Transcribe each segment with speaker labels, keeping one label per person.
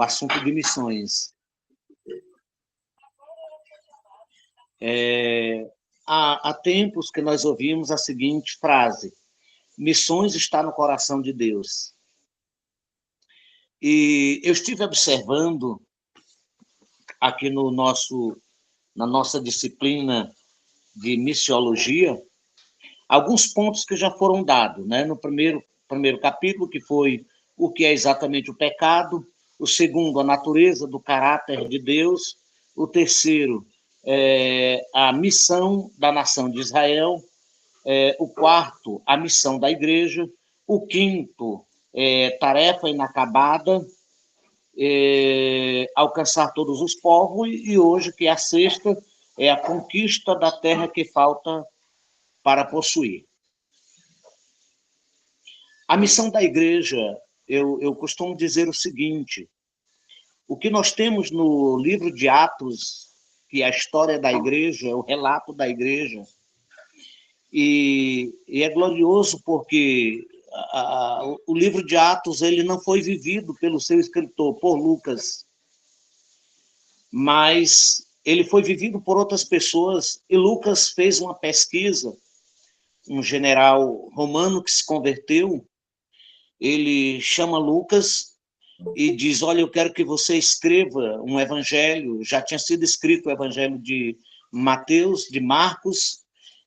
Speaker 1: assunto de missões. Há tempos que nós ouvimos a seguinte frase: missões está no coração de Deus. E eu estive observando aqui na nossa disciplina de missiologia alguns pontos que já foram dados, né? No primeiro capítulo, que foi o que é exatamente o pecado; o segundo, a natureza do caráter de Deus; o terceiro, a missão da nação de Israel; o quarto, a missão da igreja; o quinto, tarefa inacabada, alcançar todos os povos; e hoje, que é a sexta, é a conquista da terra que falta para possuir. A missão da igreja, eu costumo dizer o seguinte: o que nós temos no livro de Atos, que é a história da igreja, o relato da igreja, e é glorioso porque o livro de Atos ele não foi vivido pelo seu escritor, por Lucas, mas ele foi vivido por outras pessoas, e Lucas fez uma pesquisa. Um general romano que se converteu, ele chama Lucas e diz: olha, eu quero que você escreva um evangelho. Já tinha sido escrito o evangelho de Mateus, de Marcos,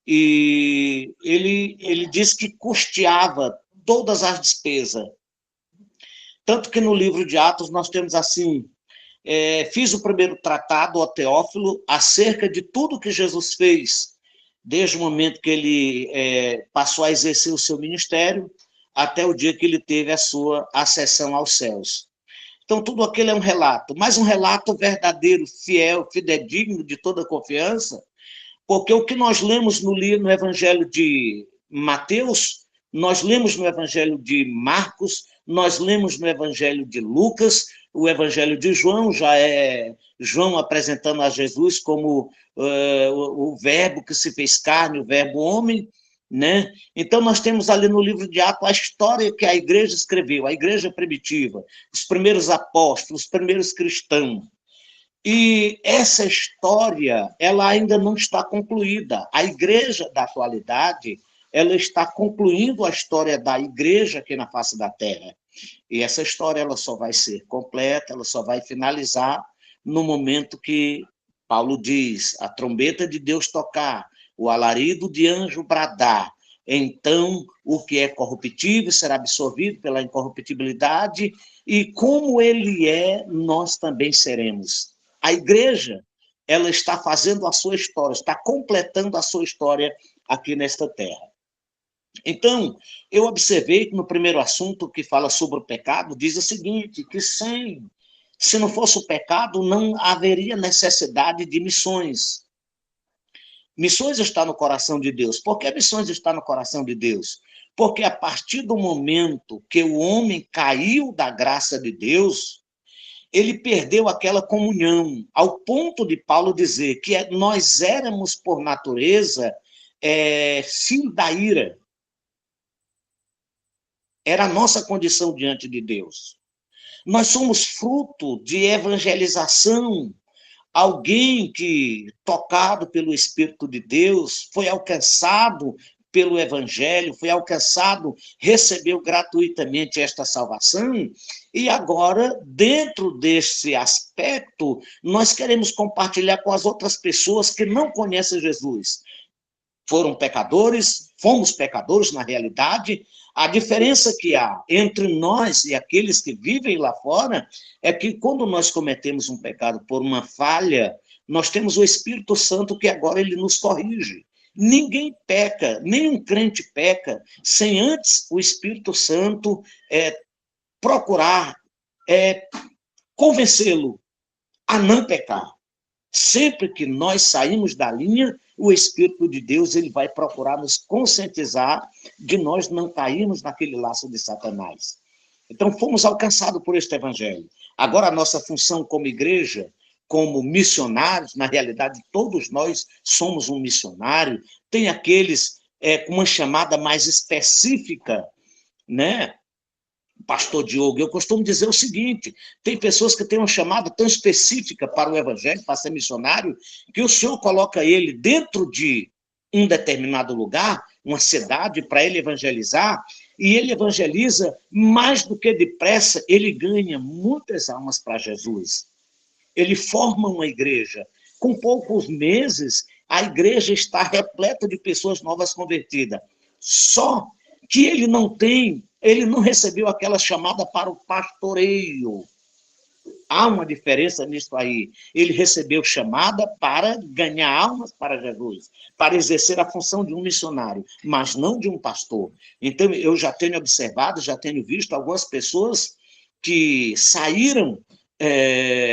Speaker 1: e ele diz que custeava todas as despesas. Tanto que no livro de Atos nós temos assim: fiz o primeiro tratado, ó Teófilo, acerca de tudo que Jesus fez, desde o momento que ele passou a exercer o seu ministério, até o dia que ele teve a sua ascensão aos céus. Então, tudo aquilo é um relato, mas um relato verdadeiro, fiel, fidedigno, de toda confiança, porque o que nós lemos no Evangelho de Mateus, nós lemos no Evangelho de Marcos, nós lemos no Evangelho de Lucas, o Evangelho de João já é João apresentando a Jesus como o verbo que se fez carne, o verbo homem, né? Então, nós temos ali no livro de Atos a história que a igreja escreveu, a igreja primitiva, os primeiros apóstolos, os primeiros cristãos. E essa história, ela ainda não está concluída. A igreja da atualidade, ela está concluindo a história da igreja aqui na face da terra. E essa história, ela só vai ser completa, ela só vai finalizar no momento que Paulo diz: a trombeta de Deus tocar, o alarido de anjo bradar, então o que é corruptível será absorvido pela incorruptibilidade, e como ele é, nós também seremos. A igreja, ela está fazendo a sua história, está completando a sua história aqui nesta terra. Então, eu observei que no primeiro assunto, que fala sobre o pecado, diz o seguinte, que se não fosse o pecado, não haveria necessidade de missões. Missões está no coração de Deus. Por que missões está no coração de Deus? Porque a partir do momento que o homem caiu da graça de Deus, ele perdeu aquela comunhão, ao ponto de Paulo dizer que nós éramos, por natureza, filho da ira. Era a nossa condição diante de Deus. Nós somos fruto de evangelização. Alguém que, tocado pelo Espírito de Deus, foi alcançado pelo Evangelho, foi alcançado, recebeu gratuitamente esta salvação, e agora, dentro desse aspecto, nós queremos compartilhar com as outras pessoas que não conhecem Jesus. Foram pecadores, fomos pecadores na realidade. A diferença que há entre nós e aqueles que vivem lá fora é que quando nós cometemos um pecado por uma falha, nós temos o Espírito Santo que agora ele nos corrige. Ninguém peca, nenhum crente peca, sem antes o Espírito Santo procurar convencê-lo a não pecar. Sempre que nós saímos da linha, o Espírito de Deus ele vai procurar nos conscientizar de nós não cairmos naquele laço de Satanás. Então, fomos alcançados por este evangelho. Agora, a nossa função como igreja, como missionários, na realidade, todos nós somos um missionário. Tem aqueles com uma chamada mais específica, né? pastor Diogo, eu costumo dizer o seguinte: tem pessoas que têm uma chamada tão específica para o evangelho, para ser missionário, que o Senhor coloca ele dentro de um determinado lugar, uma cidade, para ele evangelizar, e ele evangeliza mais do que depressa, ele ganha muitas almas para Jesus. Ele forma uma igreja. Com poucos meses, a igreja está repleta de pessoas novas convertidas. Só que ele não recebeu aquela chamada para o pastoreio. Há uma diferença nisso aí. Ele recebeu chamada para ganhar almas para Jesus, para exercer a função de um missionário, mas não de um pastor. Então, eu já tenho observado, já tenho visto algumas pessoas que saíram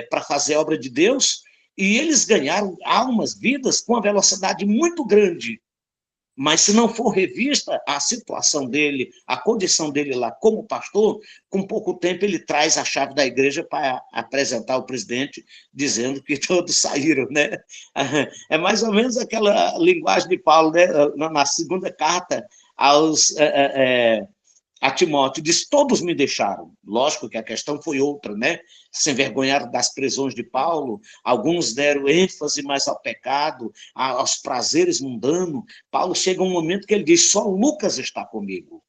Speaker 1: para fazer a obra de Deus e eles ganharam almas, vidas, com uma velocidade muito grande. Mas se não for revista a situação dele, a condição dele lá como pastor, com pouco tempo ele traz a chave da igreja para apresentar ao presidente, dizendo que todos saíram, né? É mais ou menos aquela linguagem de Paulo, né? Na segunda carta aos a Timóteo, diz: todos me deixaram. Lógico que a questão foi outra, né? Se envergonharam das prisões de Paulo, alguns deram ênfase mais ao pecado, aos prazeres mundanos. Paulo chega um momento que ele diz: só Lucas está comigo.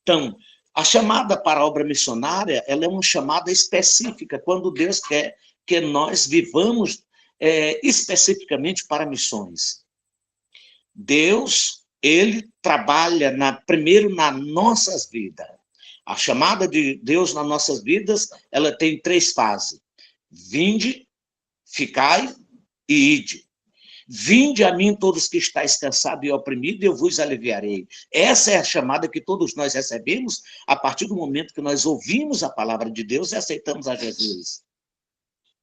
Speaker 1: Então, a chamada para a obra missionária, ela é uma chamada específica, quando Deus quer que nós vivamos especificamente para missões. Deus, ele trabalha primeiro nas nossas vidas. A chamada de Deus nas nossas vidas, ela tem 3 fases: vinde, ficai e ide. Vinde a mim todos que estáis cansados e oprimidos, e eu vos aliviarei. Essa é a chamada que todos nós recebemos a partir do momento que nós ouvimos a palavra de Deus e aceitamos a Jesus.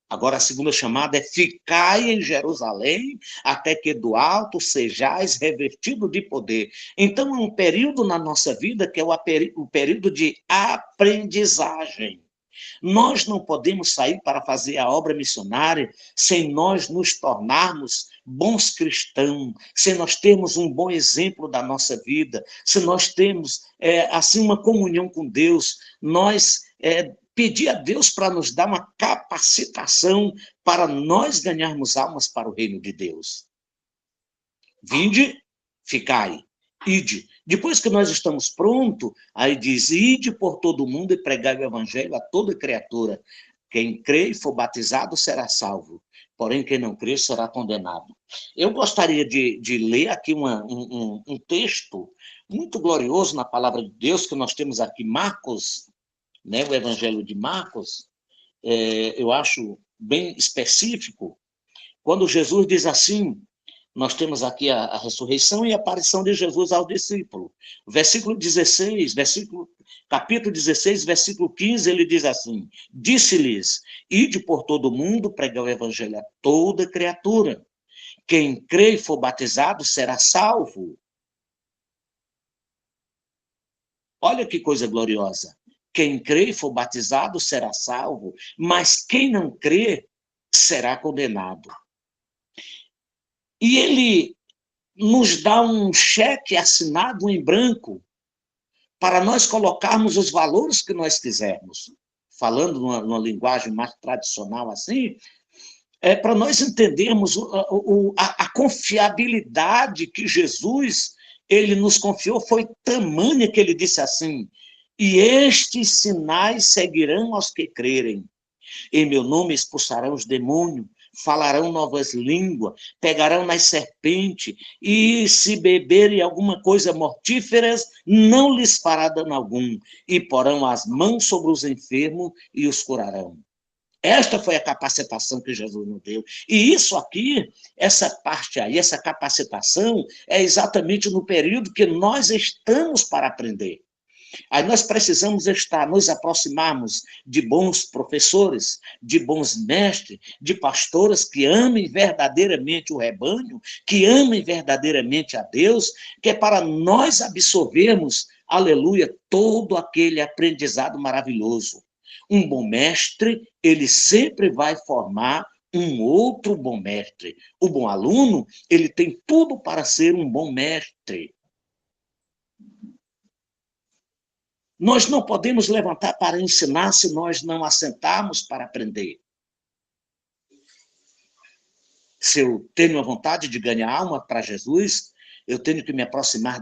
Speaker 1: Agora, a segunda chamada é: ficai em Jerusalém, até que do alto sejais revestido de poder. Então, é um período na nossa vida que é o período de aprendizagem. Nós não podemos sair para fazer a obra missionária sem nós nos tornarmos bons cristãos, sem nós termos um bom exemplo da nossa vida, se nós temos, assim, uma comunhão com Deus, nós pedir a Deus para nos dar uma capacitação para nós ganharmos almas para o reino de Deus. Vinde, ficai, ide. Depois que nós estamos prontos, aí diz: ide por todo mundo e pregai o evangelho a toda criatura. Quem crê e for batizado será salvo, porém quem não crê será condenado. Eu gostaria de ler aqui um texto muito glorioso na palavra de Deus, que nós temos aqui, Marcos, né, o Evangelho de Marcos, eu acho bem específico, quando Jesus diz assim. Nós temos aqui a ressurreição e a aparição de Jesus ao discípulo. Versículo 16, capítulo 16, versículo 15, ele diz assim: disse-lhes: ide por todo o mundo, pregar o evangelho a toda criatura. Quem crê e for batizado será salvo. Olha que coisa gloriosa. Quem crê e for batizado será salvo, mas quem não crê será condenado. E ele nos dá um cheque assinado em branco para nós colocarmos os valores que nós quisermos. Falando numa linguagem mais tradicional assim, para nós entendermos a confiabilidade que Jesus ele nos confiou, foi tamanha que ele disse assim: e estes sinais seguirão aos que crerem. Em meu nome expulsarão os demônios, falarão novas línguas, pegarão nas serpentes, e se beberem alguma coisa mortífera, não lhes fará dano algum, e porão as mãos sobre os enfermos e os curarão. Esta foi a capacitação que Jesus nos deu. E isso aqui, essa parte aí, essa capacitação, é exatamente no período que nós estamos para aprender. Aí nós precisamos nos aproximarmos de bons professores, de bons mestres, de pastores que amem verdadeiramente o rebanho, que amem verdadeiramente a Deus, que é para nós absorvermos, aleluia, todo aquele aprendizado maravilhoso. Um bom mestre, ele sempre vai formar um outro bom mestre. O bom aluno, ele tem tudo para ser um bom mestre. Nós não podemos levantar para ensinar se nós não assentarmos para aprender. Se eu tenho a vontade de ganhar alma para Jesus, eu tenho que me aproximar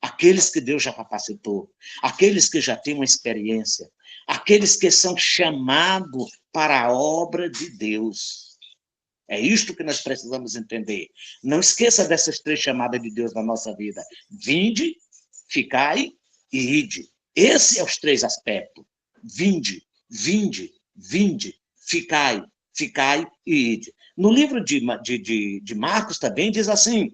Speaker 1: aqueles que Deus já capacitou, aqueles que já têm uma experiência, aqueles que são chamados para a obra de Deus. É isto que nós precisamos entender. Não esqueça dessas 3 chamadas de Deus na nossa vida. Vinde, ficai e ide. Esse é os 3 aspectos. Vinde, vinde, vinde, ficai, ficai e ide. No livro de Marcos também diz assim,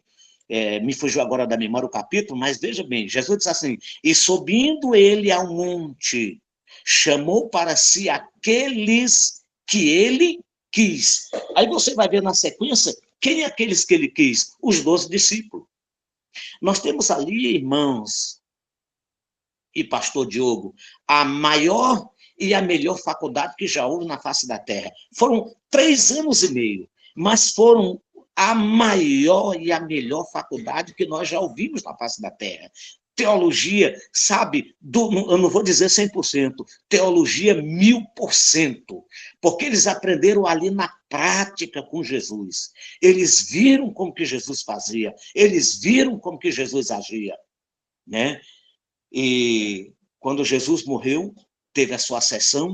Speaker 1: me fugiu agora da memória o capítulo, mas veja bem, Jesus diz assim, e subindo ele ao monte, chamou para si aqueles que ele quis. Aí você vai ver na sequência, quem é aqueles que ele quis? Os 12 discípulos. Nós temos ali, irmãos e pastor Diogo, a maior e a melhor faculdade que já houve na face da terra. Foram 3 anos e meio, mas foram a maior e a melhor faculdade que nós já ouvimos na face da terra. Teologia, sabe, eu não vou dizer 100%, teologia 1000%, porque eles aprenderam ali na prática com Jesus. Eles viram como que Jesus fazia, eles viram como que Jesus agia, né? E quando Jesus morreu, teve a sua sessão,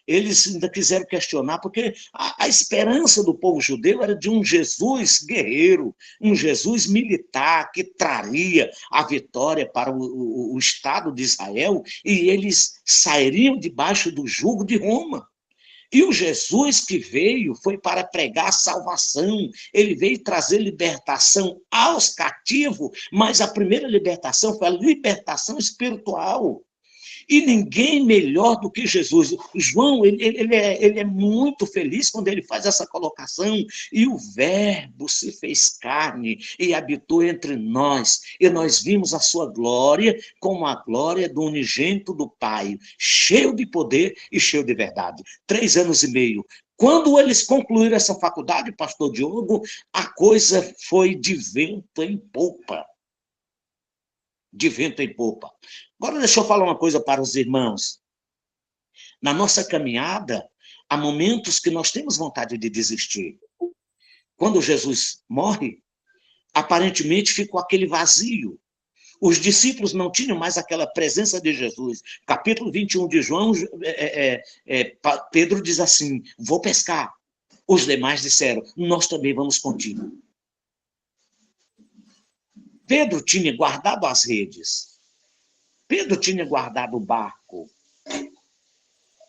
Speaker 1: eles ainda quiseram questionar, porque a esperança do povo judeu era de um Jesus guerreiro, um Jesus militar que traria a vitória para o Estado de Israel, e eles sairiam debaixo do jugo de Roma. E o Jesus que veio foi para pregar a salvação, ele veio trazer libertação aos cativos, mas a primeira libertação foi a libertação espiritual. E ninguém melhor do que Jesus. João, ele é muito feliz quando ele faz essa colocação. E o verbo se fez carne e habitou entre nós. E nós vimos a sua glória como a glória do unigênito do Pai, cheio de poder e cheio de verdade. 3 anos e meio. Quando eles concluíram essa faculdade, pastor Diogo, a coisa foi de vento em popa. De vento em popa. Agora deixa eu falar uma coisa para os irmãos. Na nossa caminhada, há momentos que nós temos vontade de desistir. Quando Jesus morre, aparentemente ficou aquele vazio. Os discípulos não tinham mais aquela presença de Jesus. Capítulo 21 de João, Pedro diz assim, vou pescar. Os demais disseram, nós também vamos contigo. Pedro tinha guardado as redes. Pedro tinha guardado o barco.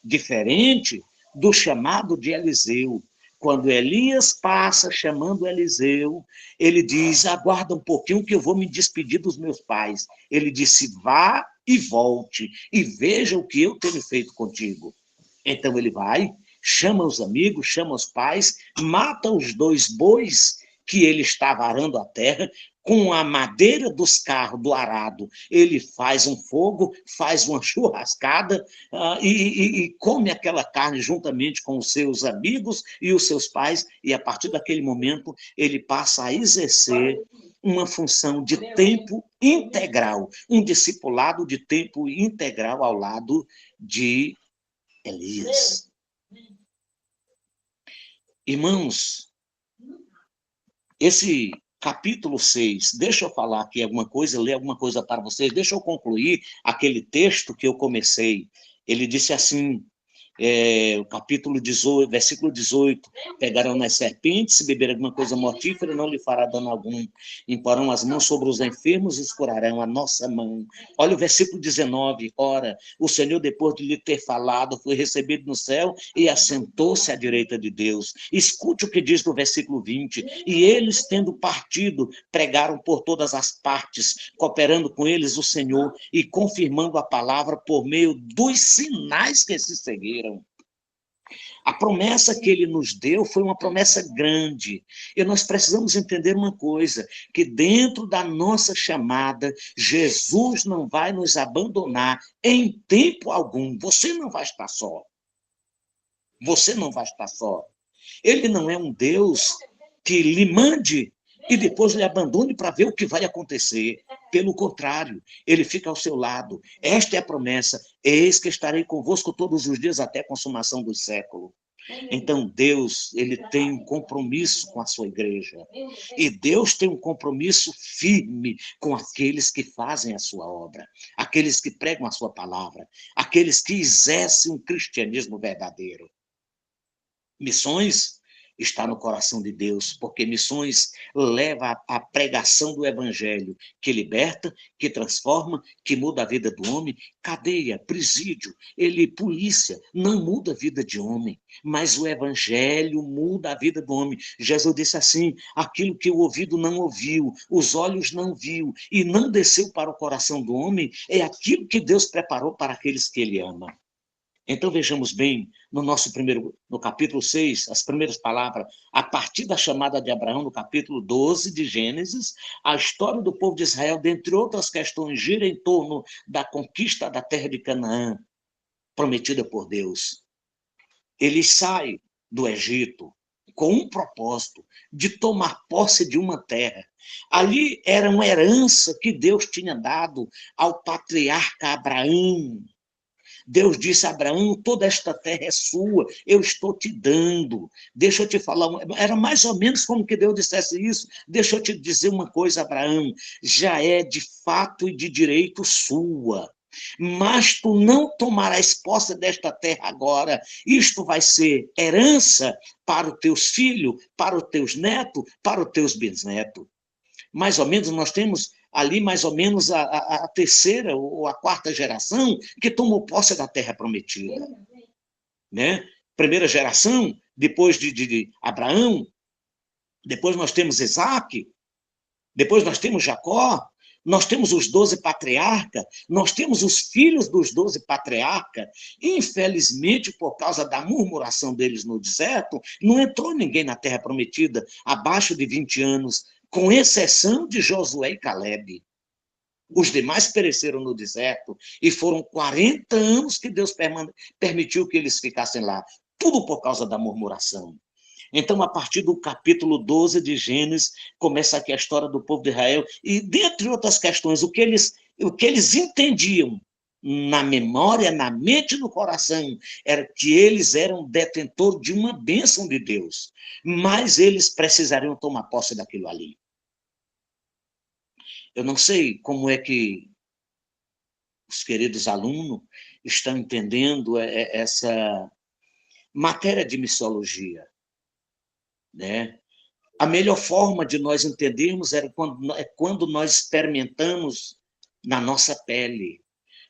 Speaker 1: Diferente do chamado de Eliseu. Quando Elias passa chamando Eliseu, ele diz, aguarda um pouquinho que eu vou me despedir dos meus pais. Ele disse, vá e volte, e veja o que eu tenho feito contigo. Então ele vai, chama os amigos, chama os pais, mata os 2 bois que ele estava arando a terra, com a madeira dos carros, do arado, ele faz um fogo, faz uma churrascada e come aquela carne juntamente com os seus amigos e os seus pais, e a partir daquele momento ele passa a exercer uma função de tempo integral, um discipulado de tempo integral ao lado de Elias. Irmãos, esse capítulo 6, deixa eu falar aqui alguma coisa, ler alguma coisa para vocês, deixa eu concluir aquele texto que eu comecei. Ele disse assim, o capítulo 18, versículo 18, pegarão nas serpentes, se beber alguma coisa mortífera, não lhe fará dano algum, imporão as mãos sobre os enfermos e os curarão a nossa mão. Olha o versículo 19, ora, o Senhor, depois de lhe ter falado, foi recebido no céu e assentou-se à direita de Deus. Escute o que diz no versículo 20, e eles, tendo partido, pregaram por todas as partes, cooperando com eles o Senhor e confirmando a palavra por meio dos sinais que se seguiram. A promessa que ele nos deu foi uma promessa grande. E nós precisamos entender uma coisa, que dentro da nossa chamada, Jesus não vai nos abandonar em tempo algum. Você não vai estar só. Você não vai estar só. Ele não é um Deus que lhe mande e depois lhe abandone para ver o que vai acontecer. Pelo contrário, ele fica ao seu lado. Esta é a promessa. Eis que estarei convosco todos os dias até a consumação do século. Então, Deus, ele tem um compromisso com a sua igreja. E Deus tem um compromisso firme com aqueles que fazem a sua obra, aqueles que pregam a sua palavra, aqueles que exercem um cristianismo verdadeiro. Missões está no coração de Deus, porque missões leva à pregação do evangelho, que liberta, que transforma, que muda a vida do homem. Cadeia, presídio, polícia, não muda a vida de homem, mas o evangelho muda a vida do homem. Jesus disse assim: aquilo que o ouvido não ouviu, os olhos não viu e não desceu para o coração do homem, é aquilo que Deus preparou para aqueles que ele ama. Então vejamos bem, no capítulo 6, as primeiras palavras, a partir da chamada de Abraão, no capítulo 12 de Gênesis, a história do povo de Israel, dentre outras questões, gira em torno da conquista da terra de Canaã, prometida por Deus. Eles saem do Egito com um propósito, de tomar posse de uma terra. Ali era uma herança que Deus tinha dado ao patriarca Abraão. Deus disse a Abraão: toda esta terra é sua, eu estou te dando. Deixa eu te falar, era mais ou menos como que Deus dissesse isso. Deixa eu te dizer uma coisa, Abraão, já é de fato e de direito sua. Mas tu não tomarás posse desta terra agora. Isto vai ser herança para os teus filhos, para os teus netos, para os teus bisnetos. Mais ou menos, nós temos ali mais ou menos a terceira ou a quarta geração que tomou posse da terra prometida. Né? Primeira geração, depois de Abraão, depois nós temos Isaac, depois nós temos Jacó, nós temos os 12 patriarcas, nós temos os filhos dos 12 patriarcas. Infelizmente, por causa da murmuração deles no deserto, não entrou ninguém na terra prometida abaixo de 20 anos, com exceção de Josué e Caleb. Os demais pereceram no deserto e foram 40 anos que Deus permitiu que eles ficassem lá. Tudo por causa da murmuração. Então, a partir do capítulo 12 de Gênesis, começa aqui a história do povo de Israel, e, dentre outras questões, o que eles entendiam na memória, na mente e no coração, era que eles eram detentores de uma bênção de Deus, mas eles precisariam tomar posse daquilo ali. Eu não sei como é que os queridos alunos estão entendendo essa matéria de missiologia, né? A melhor forma de nós entendermos é quando nós experimentamos na nossa pele,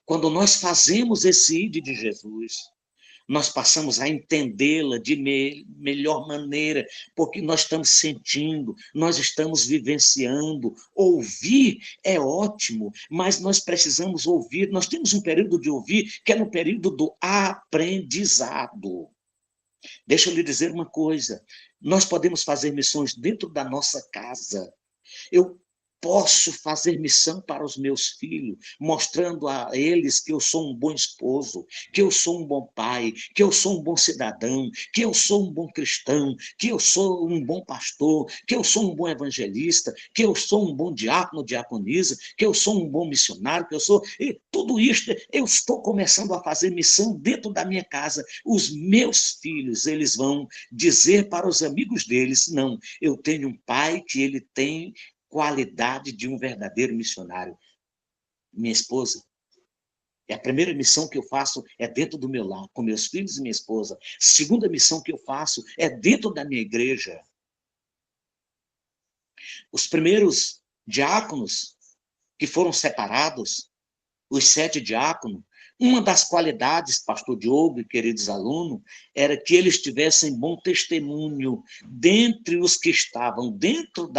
Speaker 1: quando nós fazemos esse ID de Jesus, nós passamos a entendê-la de melhor maneira, porque nós estamos sentindo, nós estamos vivenciando. Ouvir é ótimo, mas nós precisamos ouvir, nós temos um período de ouvir que é no período do aprendizado. Deixa eu lhe dizer uma coisa, nós podemos fazer missões dentro da nossa casa. Eu posso fazer missão para os meus filhos, mostrando a eles que eu sou um bom esposo, que eu sou um bom pai, que eu sou um bom cidadão, que eu sou um bom cristão, que eu sou um bom pastor, que eu sou um bom evangelista, que eu sou um bom diácono, diaconisa, que eu sou um bom missionário, que eu sou... E tudo isso, eu estou começando a fazer missão dentro da minha casa. Os meus filhos, eles vão dizer para os amigos deles: não, eu tenho um pai que ele tem qualidade de um verdadeiro missionário. Minha esposa, a primeira missão que eu faço é dentro do meu lar, com meus filhos e minha esposa. Segunda missão que eu faço é dentro da minha igreja. Os primeiros diáconos que foram separados, os 7 diáconos, uma das qualidades, pastor Diogo e queridos alunos, era que eles tivessem bom testemunho dentre os que estavam dentro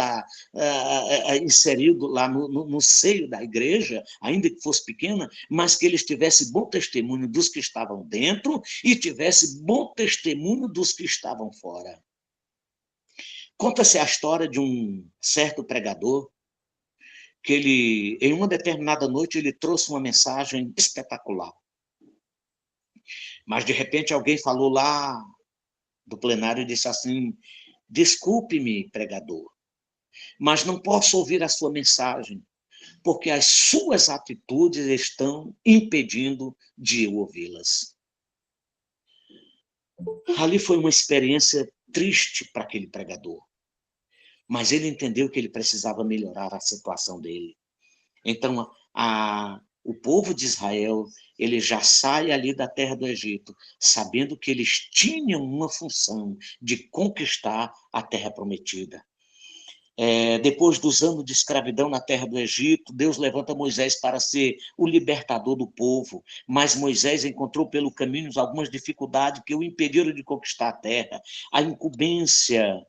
Speaker 1: inserido lá no seio da igreja, ainda que fosse pequena, mas que eles tivessem bom testemunho dos que estavam dentro e tivessem bom testemunho dos que estavam fora. Conta-se a história de um certo pregador que ele, em uma determinada noite, ele trouxe uma mensagem espetacular. Mas, de repente, alguém falou lá do plenário e disse assim: desculpe-me, pregador, mas não posso ouvir a sua mensagem, porque as suas atitudes estão impedindo de eu ouvi-las. Ali foi uma experiência triste para aquele pregador, mas ele entendeu que ele precisava melhorar a situação dele. Então, o povo de Israel, ele já sai ali da terra do Egito, sabendo que eles tinham uma função de conquistar a terra prometida. Depois dos anos de escravidão na terra do Egito, Deus levanta Moisés para ser o libertador do povo, mas Moisés encontrou pelo caminho algumas dificuldades que o impediram de conquistar a terra. A incumbência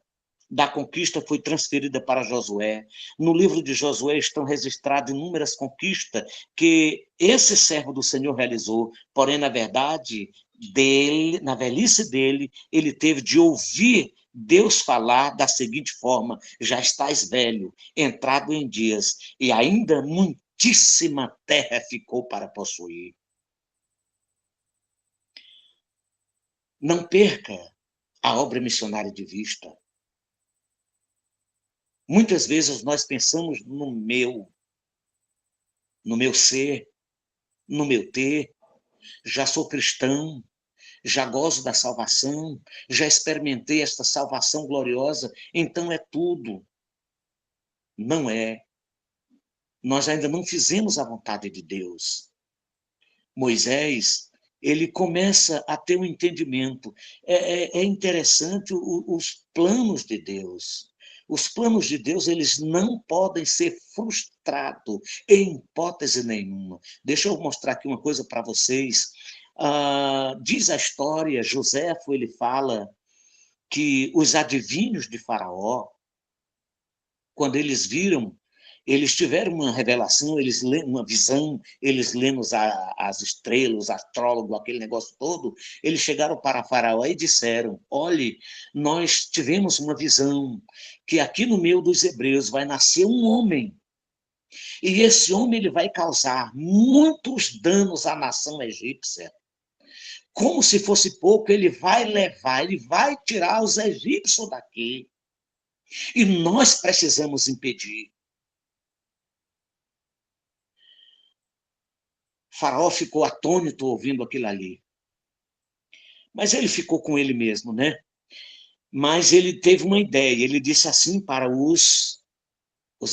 Speaker 1: da conquista foi transferida para Josué. No livro de Josué estão registradas inúmeras conquistas que esse servo do Senhor realizou, porém, na verdade, na velhice dele, ele teve de ouvir Deus falar da seguinte forma: já estás velho, entrado em dias, e ainda muitíssima terra ficou para possuir. Não perca a obra missionária de vista. Muitas vezes nós pensamos no meu ser, no meu ter. Já sou cristão, já gozo da salvação, já experimentei esta salvação gloriosa, então é tudo. Não é. Nós ainda não fizemos a vontade de Deus. Moisés, ele começa a ter um entendimento. É interessante os planos de Deus. Os planos de Deus, eles não podem ser frustrados em hipótese nenhuma. Deixa eu mostrar aqui uma coisa para vocês. Diz a história, Joséfo, ele fala que os adivinhos de Faraó, quando eles tiveram uma revelação, eles leram uma visão, eles lendo as estrelas, os astrólogos, aquele negócio todo, eles chegaram para Faraó e disseram: olhe, nós tivemos uma visão, que aqui no meio dos hebreus vai nascer um homem, e esse homem ele vai causar muitos danos à nação egípcia. Como se fosse pouco, ele vai tirar os egípcios daqui. E nós precisamos impedir. Faraó ficou atônito ouvindo aquilo ali. Mas ele ficou com ele mesmo, né? Mas ele teve uma ideia. Ele disse assim para os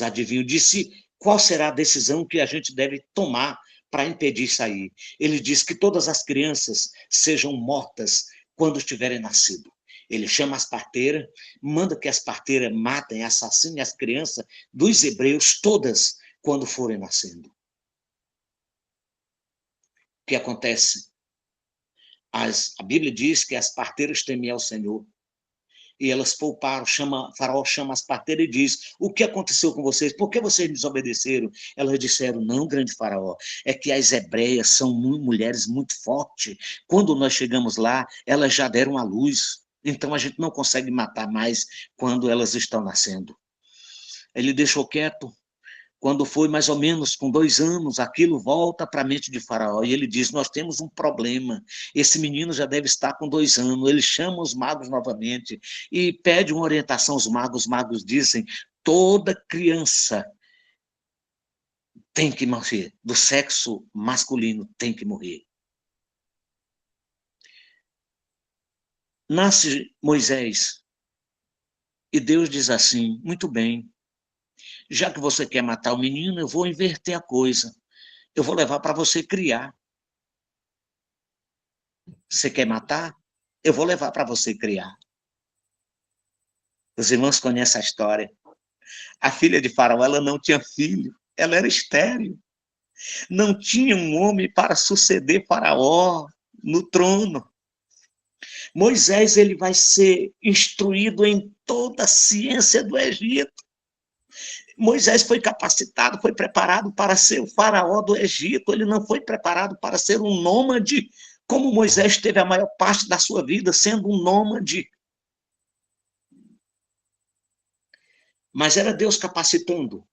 Speaker 1: adivinhos, disse: qual será a decisão que a gente deve tomar para impedir isso aí? Ele disse que todas as crianças sejam mortas quando tiverem nascido. Ele chama as parteiras, manda que as parteiras matem, assassinem as crianças dos hebreus todas quando forem nascendo. O que acontece? A Bíblia diz que as parteiras temiam ao Senhor. E elas pouparam, Faraó chama as parteiras e diz: o que aconteceu com vocês? Por que vocês desobedeceram? Elas disseram: não, grande Faraó, é que as hebreias são mulheres muito fortes. Quando nós chegamos lá, elas já deram à luz. Então a gente não consegue matar mais quando elas estão nascendo. Ele deixou quieto. Quando foi mais ou menos com 2 anos, aquilo volta para a mente de Faraó. E ele diz: nós temos um problema. Esse menino já deve estar com 2 anos. Ele chama os magos novamente e pede uma orientação aos magos. Os magos dizem: toda criança tem que morrer, do sexo masculino tem que morrer. Nasce Moisés e Deus diz assim: muito bem, já que você quer matar o menino, eu vou inverter a coisa. Eu vou levar para você criar. Você quer matar? Eu vou levar para você criar. Os irmãos conhecem a história. A filha de Faraó, ela não tinha filho, ela era estéril. Não tinha um homem para suceder Faraó no trono. Moisés, ele vai ser instruído em toda a ciência do Egito. Moisés foi capacitado, foi preparado para ser o faraó do Egito. Ele não foi preparado para ser um nômade, como Moisés teve a maior parte da sua vida sendo um nômade. Mas era Deus capacitando.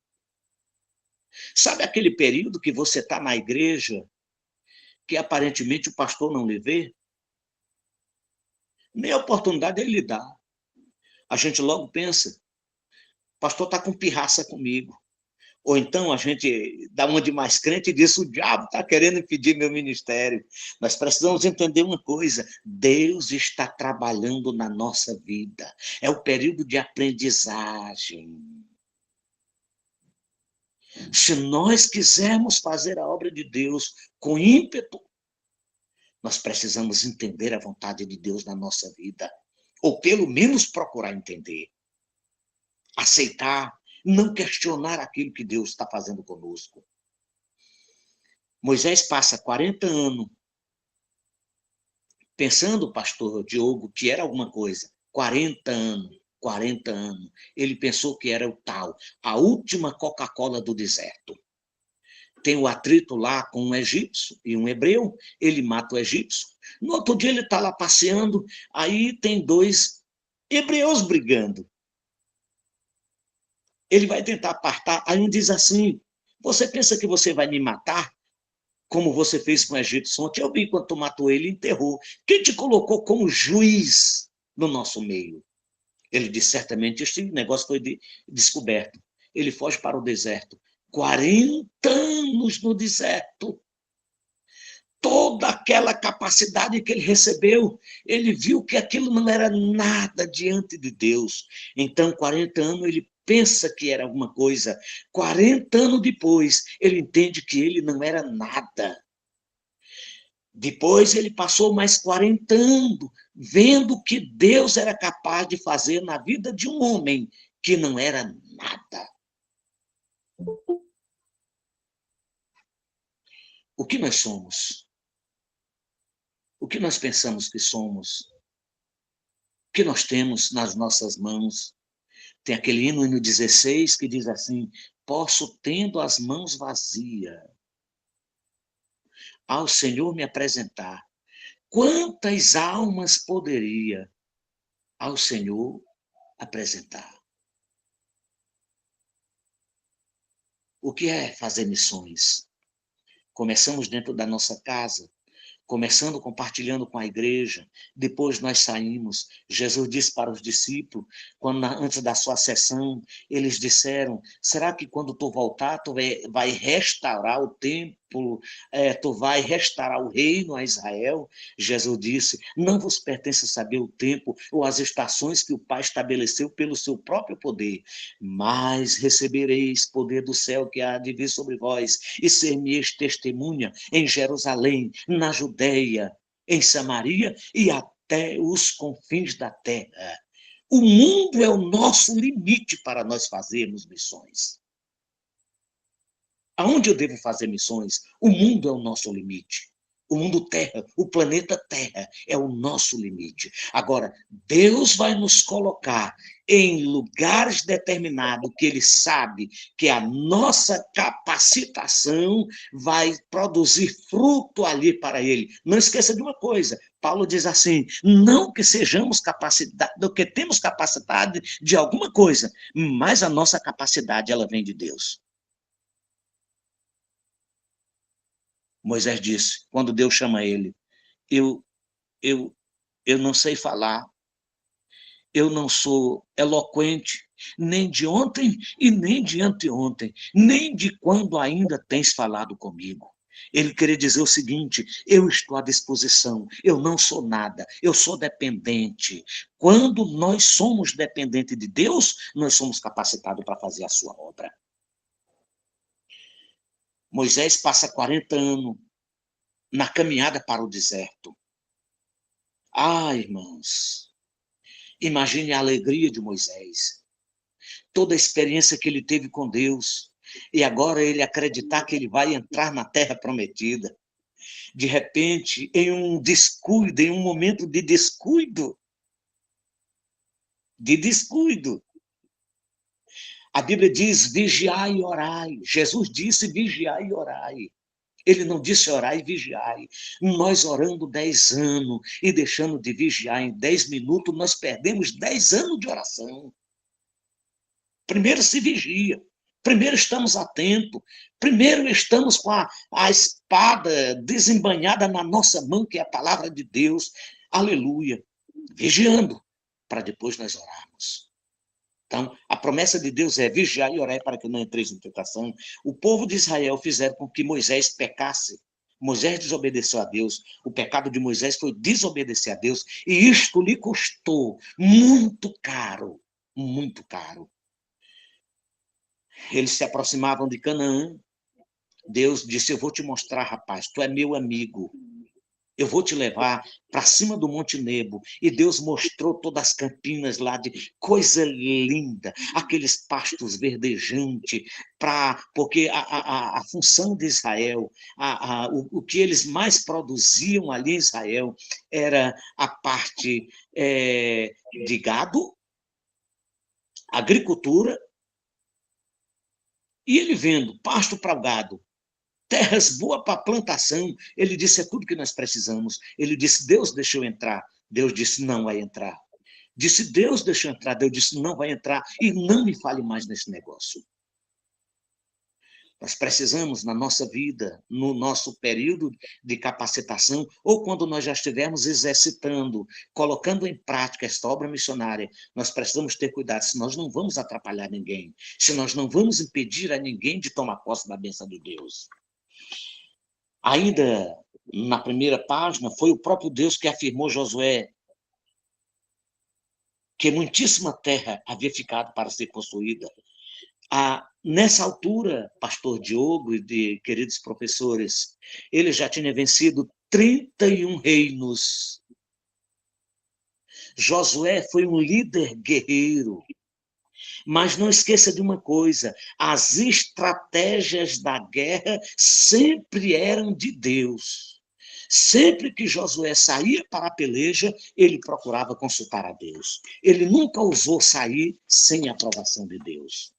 Speaker 1: Sabe aquele período que você está na igreja, que aparentemente o pastor não lhe vê? Nem a oportunidade ele lhe dá. A gente logo pensa pastor está com pirraça comigo. Ou então a gente dá uma de mais crente e diz, o diabo está querendo impedir meu ministério. Nós precisamos entender uma coisa, Deus está trabalhando na nossa vida. É o período de aprendizagem. Se nós quisermos fazer a obra de Deus com ímpeto, nós precisamos entender a vontade de Deus na nossa vida. Ou pelo menos procurar entender. Aceitar, não questionar aquilo que Deus está fazendo conosco. Moisés passa 40 anos pensando, pastor Diogo, que era alguma coisa. 40 anos, 40 anos. Ele pensou que era o tal, a última Coca-Cola do deserto. Tem o atrito lá com um egípcio e um hebreu, ele mata o egípcio. No outro dia ele está lá passeando, aí tem dois hebreus brigando. Ele vai tentar apartar, aí um diz assim, você pensa que você vai me matar? Como você fez com o egípcio ontem, eu vi quando tu matou ele e enterrou. Quem te colocou como juiz no nosso meio? Ele disse, certamente, este negócio foi descoberto. Ele foge para o deserto. 40 anos no deserto. Toda aquela capacidade que ele recebeu, ele viu que aquilo não era nada diante de Deus. Então, 40 anos, ele pensa que era alguma coisa. 40 anos depois, ele entende que ele não era nada. Depois ele passou mais 40 anos vendo que Deus era capaz de fazer na vida de um homem que não era nada. O que nós somos? O que nós pensamos que somos? O que nós temos nas nossas mãos? Tem aquele hino 16 que diz assim, posso, tendo as mãos vazias, ao Senhor me apresentar. Quantas almas poderia ao Senhor apresentar? O que é fazer missões? Começamos dentro da nossa casa, começando compartilhando com a igreja, depois nós saímos. Jesus disse para os discípulos, antes da sua sessão, eles disseram, será que quando tu voltar, tu vai restaurar o templo, tu vai restaurar o reino a Israel? Jesus disse, não vos pertence saber o tempo ou as estações que o Pai estabeleceu pelo seu próprio poder, mas recebereis poder do céu que há de vir sobre vós, e ser-me-eis testemunha em Jerusalém, na Judeia, em Samaria e até os confins da terra. O mundo é o nosso limite para nós fazermos missões. Aonde eu devo fazer missões? O mundo é o nosso limite. O mundo Terra, o planeta Terra é o nosso limite. Agora, Deus vai nos colocar em lugares determinados que Ele sabe que a nossa capacitação vai produzir fruto ali para Ele. Não esqueça de uma coisa, Paulo diz assim, não que sejamos capacitados, que temos capacidade de alguma coisa, mas a nossa capacidade, ela vem de Deus. Moisés disse, quando Deus chama ele, eu, eu, eu não sei falar, eu não sou eloquente, nem de ontem e nem de anteontem, nem de quando ainda tens falado comigo. Ele queria dizer o seguinte, eu estou à disposição, eu não sou nada, eu sou dependente. Quando nós somos dependentes de Deus, nós somos capacitados para fazer a sua obra. Moisés passa 40 anos na caminhada para o deserto. Ah, irmãos, imagine a alegria de Moisés, toda a experiência que ele teve com Deus, e agora ele acreditar que ele vai entrar na terra prometida. De repente, em um descuido, em um momento de descuido, a Bíblia diz vigiai e orai. Jesus disse vigiai e orai. Ele não disse orai e vigiai. Nós orando 10 anos e deixando de vigiar em 10 minutos, nós perdemos 10 anos de oração. Primeiro se vigia, primeiro estamos atentos, primeiro estamos com a espada desembanhada na nossa mão, que é a palavra de Deus, aleluia, vigiando, para depois nós orarmos. Então, a promessa de Deus é vigiar e orar para que não entreis em tentação. O povo de Israel fizeram com que Moisés pecasse. Moisés desobedeceu a Deus. O pecado de Moisés foi desobedecer a Deus. E isto lhe custou muito caro. Muito caro. Eles se aproximavam de Canaã. Deus disse, eu vou te mostrar, rapaz, tu é meu amigo. Eu vou te levar para cima do Monte Nebo. E Deus mostrou todas as campinas lá, de coisa linda, aqueles pastos verdejantes, porque a função de Israel, o que eles mais produziam ali em Israel, era a parte de gado, agricultura, e ele vendo pasto para o gado, terras boas para plantação. Ele disse, é tudo que nós precisamos. Ele disse, Deus deixou entrar. Deus disse, não vai entrar. Disse, Deus deixou entrar. Deus disse, não vai entrar. E não me fale mais nesse negócio. Nós precisamos, na nossa vida, no nosso período de capacitação, ou quando nós já estivermos exercitando, colocando em prática esta obra missionária, nós precisamos ter cuidado, se nós não vamos atrapalhar ninguém, se nós não vamos impedir a ninguém de tomar posse da bênção de Deus. Ainda na primeira página, foi o próprio Deus que afirmou a Josué que muitíssima terra havia ficado para ser possuída. Nessa altura, pastor Diogo e de queridos professores, ele já tinha vencido 31 reinos. Josué foi um líder guerreiro. Mas não esqueça de uma coisa, as estratégias da guerra sempre eram de Deus. Sempre que Josué saía para a peleja, ele procurava consultar a Deus. Ele nunca ousou sair sem a aprovação de Deus.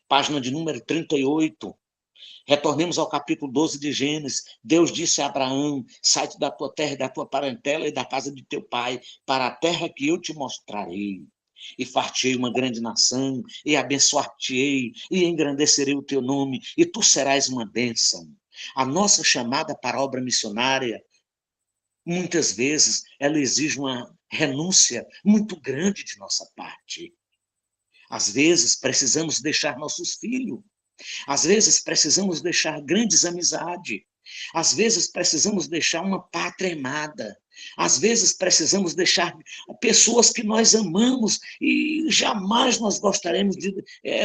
Speaker 1: Página de número 38. Retornemos ao capítulo 12 de Gênesis. Deus disse a Abraão, sai-te da tua terra, da tua parentela e da casa de teu pai, para a terra que eu te mostrarei. E fartei uma grande nação, e abençoar-te-ei, e engrandecerei o teu nome, e tu serás uma bênção. A nossa chamada para a obra missionária, muitas vezes, ela exige uma renúncia muito grande de nossa parte. Às vezes, precisamos deixar nossos filhos. Às vezes, precisamos deixar grandes amizades. Às vezes, precisamos deixar uma pátria amada. Às vezes, precisamos deixar pessoas que nós amamos e jamais nós gostaríamos de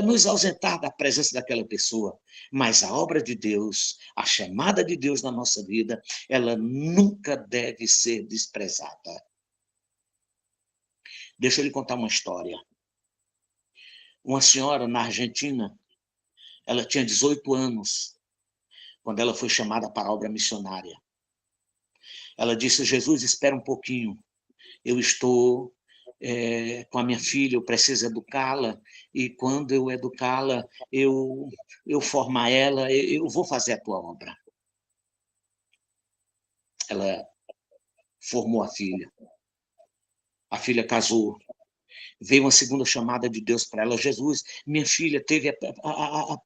Speaker 1: nos ausentar da presença daquela pessoa. Mas a obra de Deus, a chamada de Deus na nossa vida, ela nunca deve ser desprezada. Deixa eu lhe contar uma história. Uma senhora na Argentina, ela tinha 18 anos, quando ela foi chamada para a obra missionária. Ela disse, Jesus, espera um pouquinho, eu estou com a minha filha, eu preciso educá-la, e quando eu educá-la, eu formar ela, eu vou fazer a tua obra. Ela formou a filha casou, veio uma segunda chamada de Deus para ela. Jesus, minha filha teve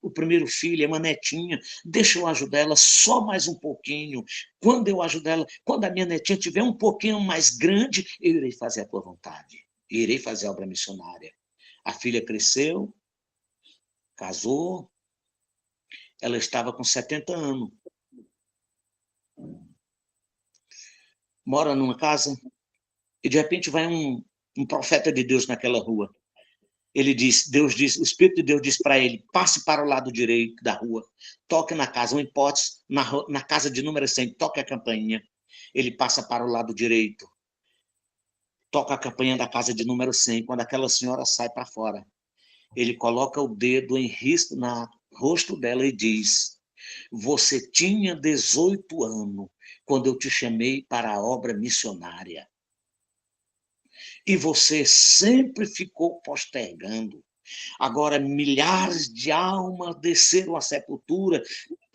Speaker 1: o primeiro filho, é uma netinha, deixa eu ajudar ela só mais um pouquinho. Quando eu ajudar ela, quando a minha netinha tiver um pouquinho mais grande, eu irei fazer a tua vontade. Irei fazer a obra missionária. A filha cresceu, casou, ela estava com 70 anos. Mora numa casa e de repente vai um profeta de Deus naquela rua. Ele diz, Deus diz, o Espírito de Deus diz para ele, passe para o lado direito da rua, toque na casa, uma hipótese, na casa de número 100, toque a campainha. Ele passa para o lado direito, toca a campainha da casa de número 100, quando aquela senhora sai para fora. Ele coloca o dedo em risco no rosto dela e diz, você tinha 18 anos quando eu te chamei para a obra missionária. E você sempre ficou postergando. Agora, milhares de almas desceram à sepultura,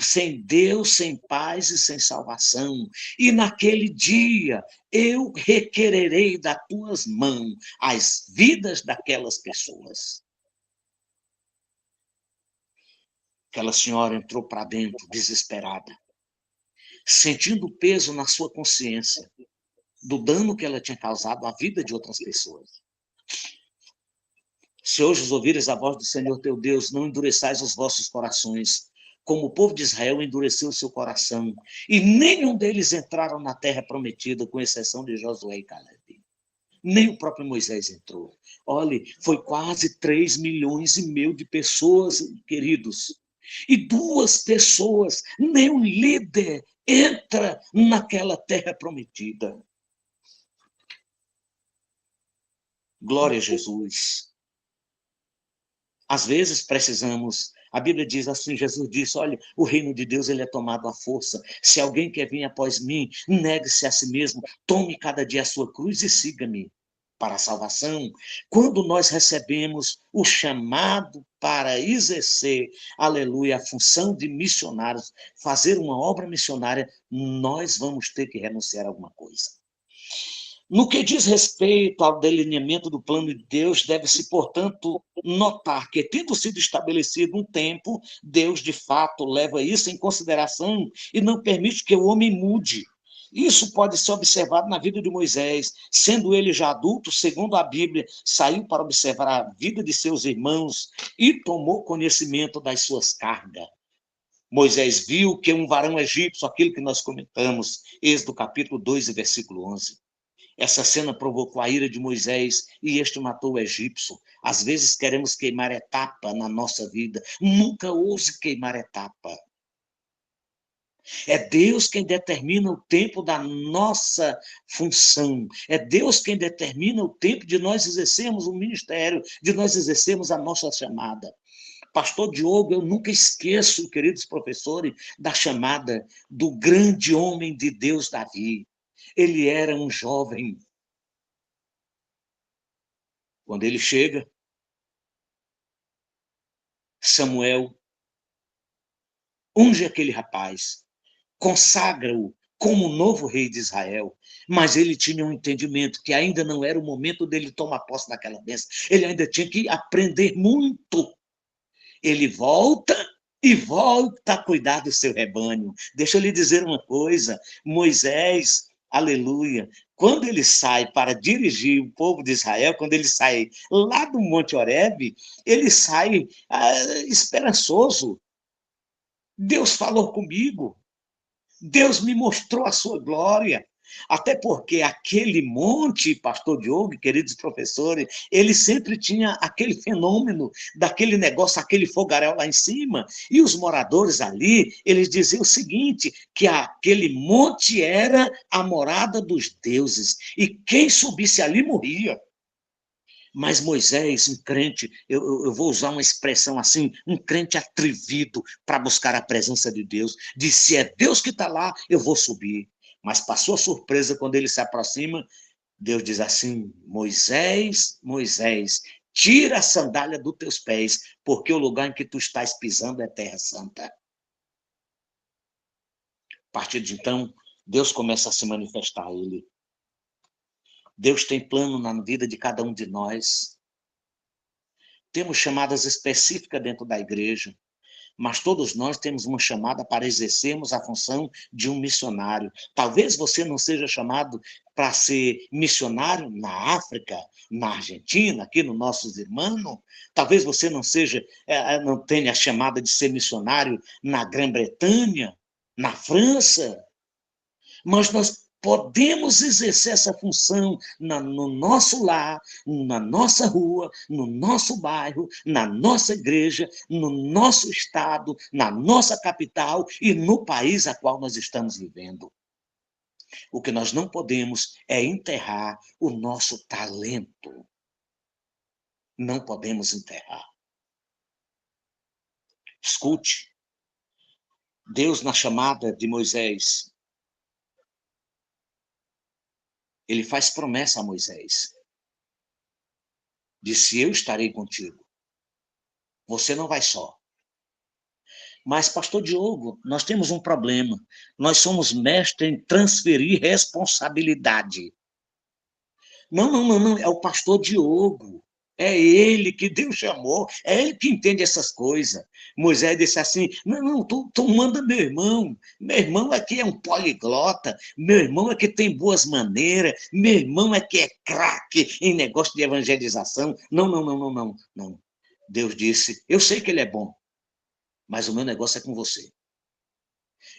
Speaker 1: sem Deus, sem paz e sem salvação. E naquele dia, eu requererei das tuas mãos as vidas daquelas pessoas. Aquela senhora entrou para dentro, desesperada, sentindo o peso na sua consciência do dano que ela tinha causado à vida de outras pessoas. Se hoje os ouvires a voz do Senhor teu Deus, não endureçais os vossos corações, como o povo de Israel endureceu o seu coração, e nenhum deles entraram na terra prometida, com exceção de Josué e Caleb. Nem o próprio Moisés entrou. Olhe, foi quase 3,5 milhões de pessoas, queridos. E 2 pessoas, nem um líder entra naquela terra prometida. Glória a Jesus. Às vezes precisamos, a Bíblia diz assim, Jesus disse, olha, o reino de Deus ele é tomado à força. Se alguém quer vir após mim, negue-se a si mesmo, tome cada dia a sua cruz e siga-me para a salvação. Quando nós recebemos o chamado para exercer, aleluia, a função de missionários, fazer uma obra missionária, nós vamos ter que renunciar a alguma coisa. No que diz respeito ao delineamento do plano de Deus, deve-se, portanto, notar que, tendo sido estabelecido um tempo, Deus, de fato, leva isso em consideração e não permite que o homem mude. Isso pode ser observado na vida de Moisés, sendo ele já adulto, segundo a Bíblia, saiu para observar a vida de seus irmãos e tomou conhecimento das suas cargas. Moisés viu que um varão egípcio, aquilo que nós comentamos, Êxodo capítulo 2, versículo 11. Essa cena provocou a ira de Moisés e este matou o egípcio. Às vezes queremos queimar etapa na nossa vida. Nunca ouse queimar etapa. É Deus quem determina o tempo da nossa função. É Deus quem determina o tempo de nós exercermos o ministério, de nós exercermos a nossa chamada. Pastor Diogo, eu nunca esqueço, queridos professores, da chamada do grande homem de Deus, Davi. Ele era um jovem. Quando ele chega, Samuel unge aquele rapaz, consagra-o como novo rei de Israel, mas ele tinha um entendimento que ainda não era o momento dele tomar posse daquela bênção. Ele ainda tinha que aprender muito. Ele volta e volta a cuidar do seu rebanho. Deixa eu lhe dizer uma coisa, Moisés, aleluia, quando ele sai para dirigir o povo de Israel, quando ele sai lá do Monte Horebe, ele sai esperançoso. Deus falou comigo, Deus me mostrou a sua glória. Até porque aquele monte, pastor Diogo, queridos professores, ele sempre tinha aquele fenômeno daquele negócio, aquele fogaréu lá em cima. E os moradores ali, eles diziam o seguinte, que aquele monte era a morada dos deuses. E quem subisse ali morria. Mas Moisés, um crente, eu vou usar uma expressão assim, um crente atrevido para buscar a presença de Deus, disse, se é Deus que está lá, eu vou subir. Mas passou a surpresa quando ele se aproxima, Deus diz assim, Moisés, Moisés, tira a sandália dos teus pés, porque o lugar em que tu estás pisando é terra santa. A partir de então, Deus começa a se manifestar a ele. Deus tem plano na vida de cada um de nós. Temos chamadas específicas dentro da igreja, mas todos nós temos uma chamada para exercermos a função de um missionário. Talvez você não seja chamado para ser missionário na África, na Argentina, aqui nos nossos irmãos. Talvez você não tenha a chamada de ser missionário na Grã-Bretanha, na França, mas nós podemos exercer essa função no nosso lar, na nossa rua, no nosso bairro, na nossa igreja, no nosso estado, na nossa capital e no país a qual nós estamos vivendo. O que nós não podemos é enterrar o nosso talento. Não podemos enterrar. Escute, Deus na chamada de Moisés, ele faz promessa a Moisés. Disse, eu estarei contigo. Você não vai só. Mas, pastor Diogo, nós temos um problema. Nós somos mestres em transferir responsabilidade. Não. É o pastor Diogo. É ele que Deus chamou, é ele que entende essas coisas. Moisés disse assim: não, não, tu manda meu irmão é que é um poliglota, meu irmão é que tem boas maneiras, meu irmão é que é craque em negócio de evangelização. Não, não, não, não, não, não. Deus disse: eu sei que ele é bom, mas o meu negócio é com você.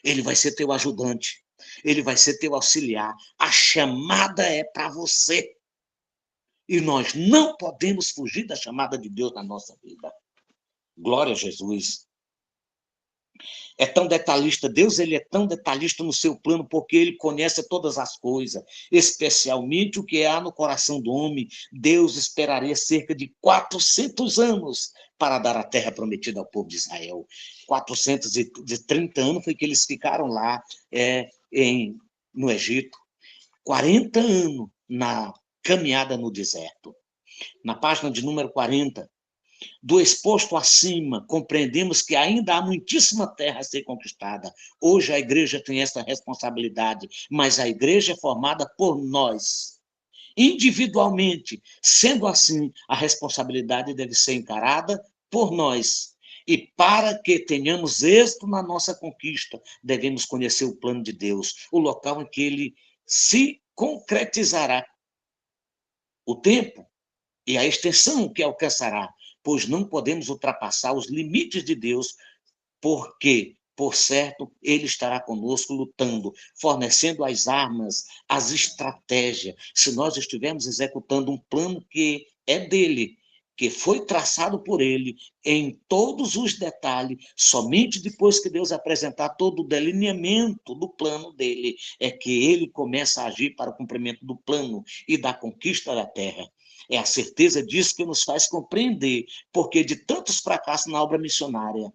Speaker 1: Ele vai ser teu ajudante, ele vai ser teu auxiliar. A chamada é para você. E nós não podemos fugir da chamada de Deus na nossa vida. Glória a Jesus. É tão detalhista, Deus ele é tão detalhista no seu plano, porque ele conhece todas as coisas, especialmente o que há no coração do homem. Deus esperaria cerca de 400 anos para dar a terra prometida ao povo de Israel. 430 anos foi que eles ficaram lá no Egito. 40 anos na caminhada no deserto. Na página de número 40, do exposto acima, compreendemos que ainda há muitíssima terra a ser conquistada. Hoje a igreja tem essa responsabilidade, mas a igreja é formada por nós, individualmente. Sendo assim, a responsabilidade deve ser encarada por nós. E para que tenhamos êxito na nossa conquista, devemos conhecer o plano de Deus, o local em que ele se concretizará, o tempo e a extensão que alcançará, pois não podemos ultrapassar os limites de Deus, porque, por certo, ele estará conosco lutando, fornecendo as armas, as estratégias. Se nós estivermos executando um plano que é dele, que foi traçado por ele em todos os detalhes, somente depois que Deus apresentar todo o delineamento do plano dele, é que ele começa a agir para o cumprimento do plano e da conquista da terra. É a certeza disso que nos faz compreender, porque de tantos fracassos na obra missionária,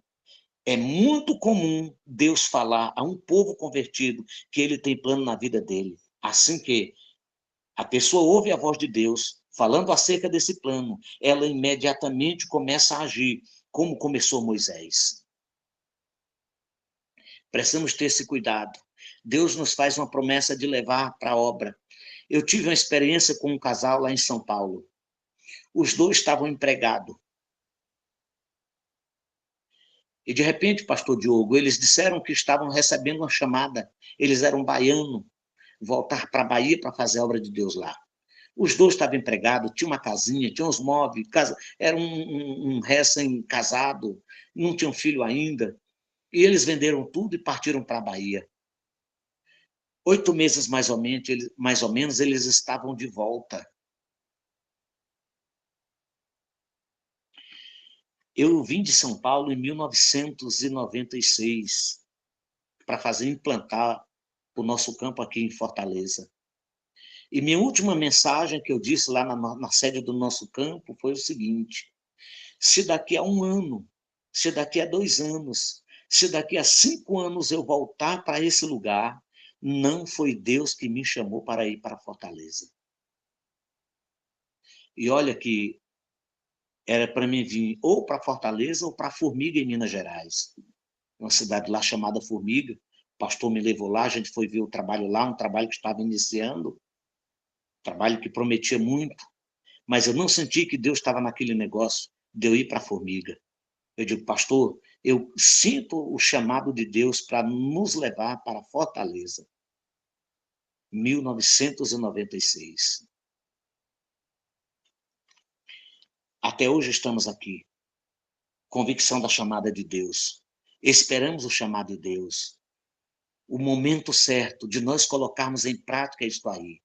Speaker 1: é muito comum Deus falar a um povo convertido que ele tem plano na vida dele. Assim que a pessoa ouve a voz de Deus falando acerca desse plano, ela imediatamente começa a agir, como começou Moisés. Precisamos ter esse cuidado. Deus nos faz uma promessa de levar para a obra. Eu tive uma experiência com um casal lá em São Paulo. Os dois estavam empregados. E, de repente, pastor Diogo, eles disseram que estavam recebendo uma chamada. Eles eram baianos, voltar para a Bahia para fazer a obra de Deus lá. Os dois estavam empregados, tinha uma casinha, tinha uns móveis, era um recém-casado, não tinham filho ainda. E eles venderam tudo e partiram para a Bahia. 8 meses, mais ou menos, eles estavam de volta. Eu vim de São Paulo em 1996 para implantar o nosso campo aqui em Fortaleza. E minha última mensagem que eu disse lá na sede do nosso campo foi o seguinte: se daqui a 1 ano, se daqui a 2 anos, se daqui a 5 anos eu voltar para esse lugar, não foi Deus que me chamou para ir para Fortaleza. E olha que era para mim vir ou para Fortaleza ou para Formiga, em Minas Gerais. Uma cidade lá chamada Formiga. O pastor me levou lá, a gente foi ver o trabalho lá, um trabalho que estava iniciando, trabalho que prometia muito, mas eu não senti que Deus estava naquele negócio de eu ir para a Formiga. Eu digo, pastor, eu sinto o chamado de Deus para nos levar para Fortaleza. 1996. Até hoje estamos aqui. Convicção da chamada de Deus. Esperamos o chamado de Deus. O momento certo de nós colocarmos em prática isto aí.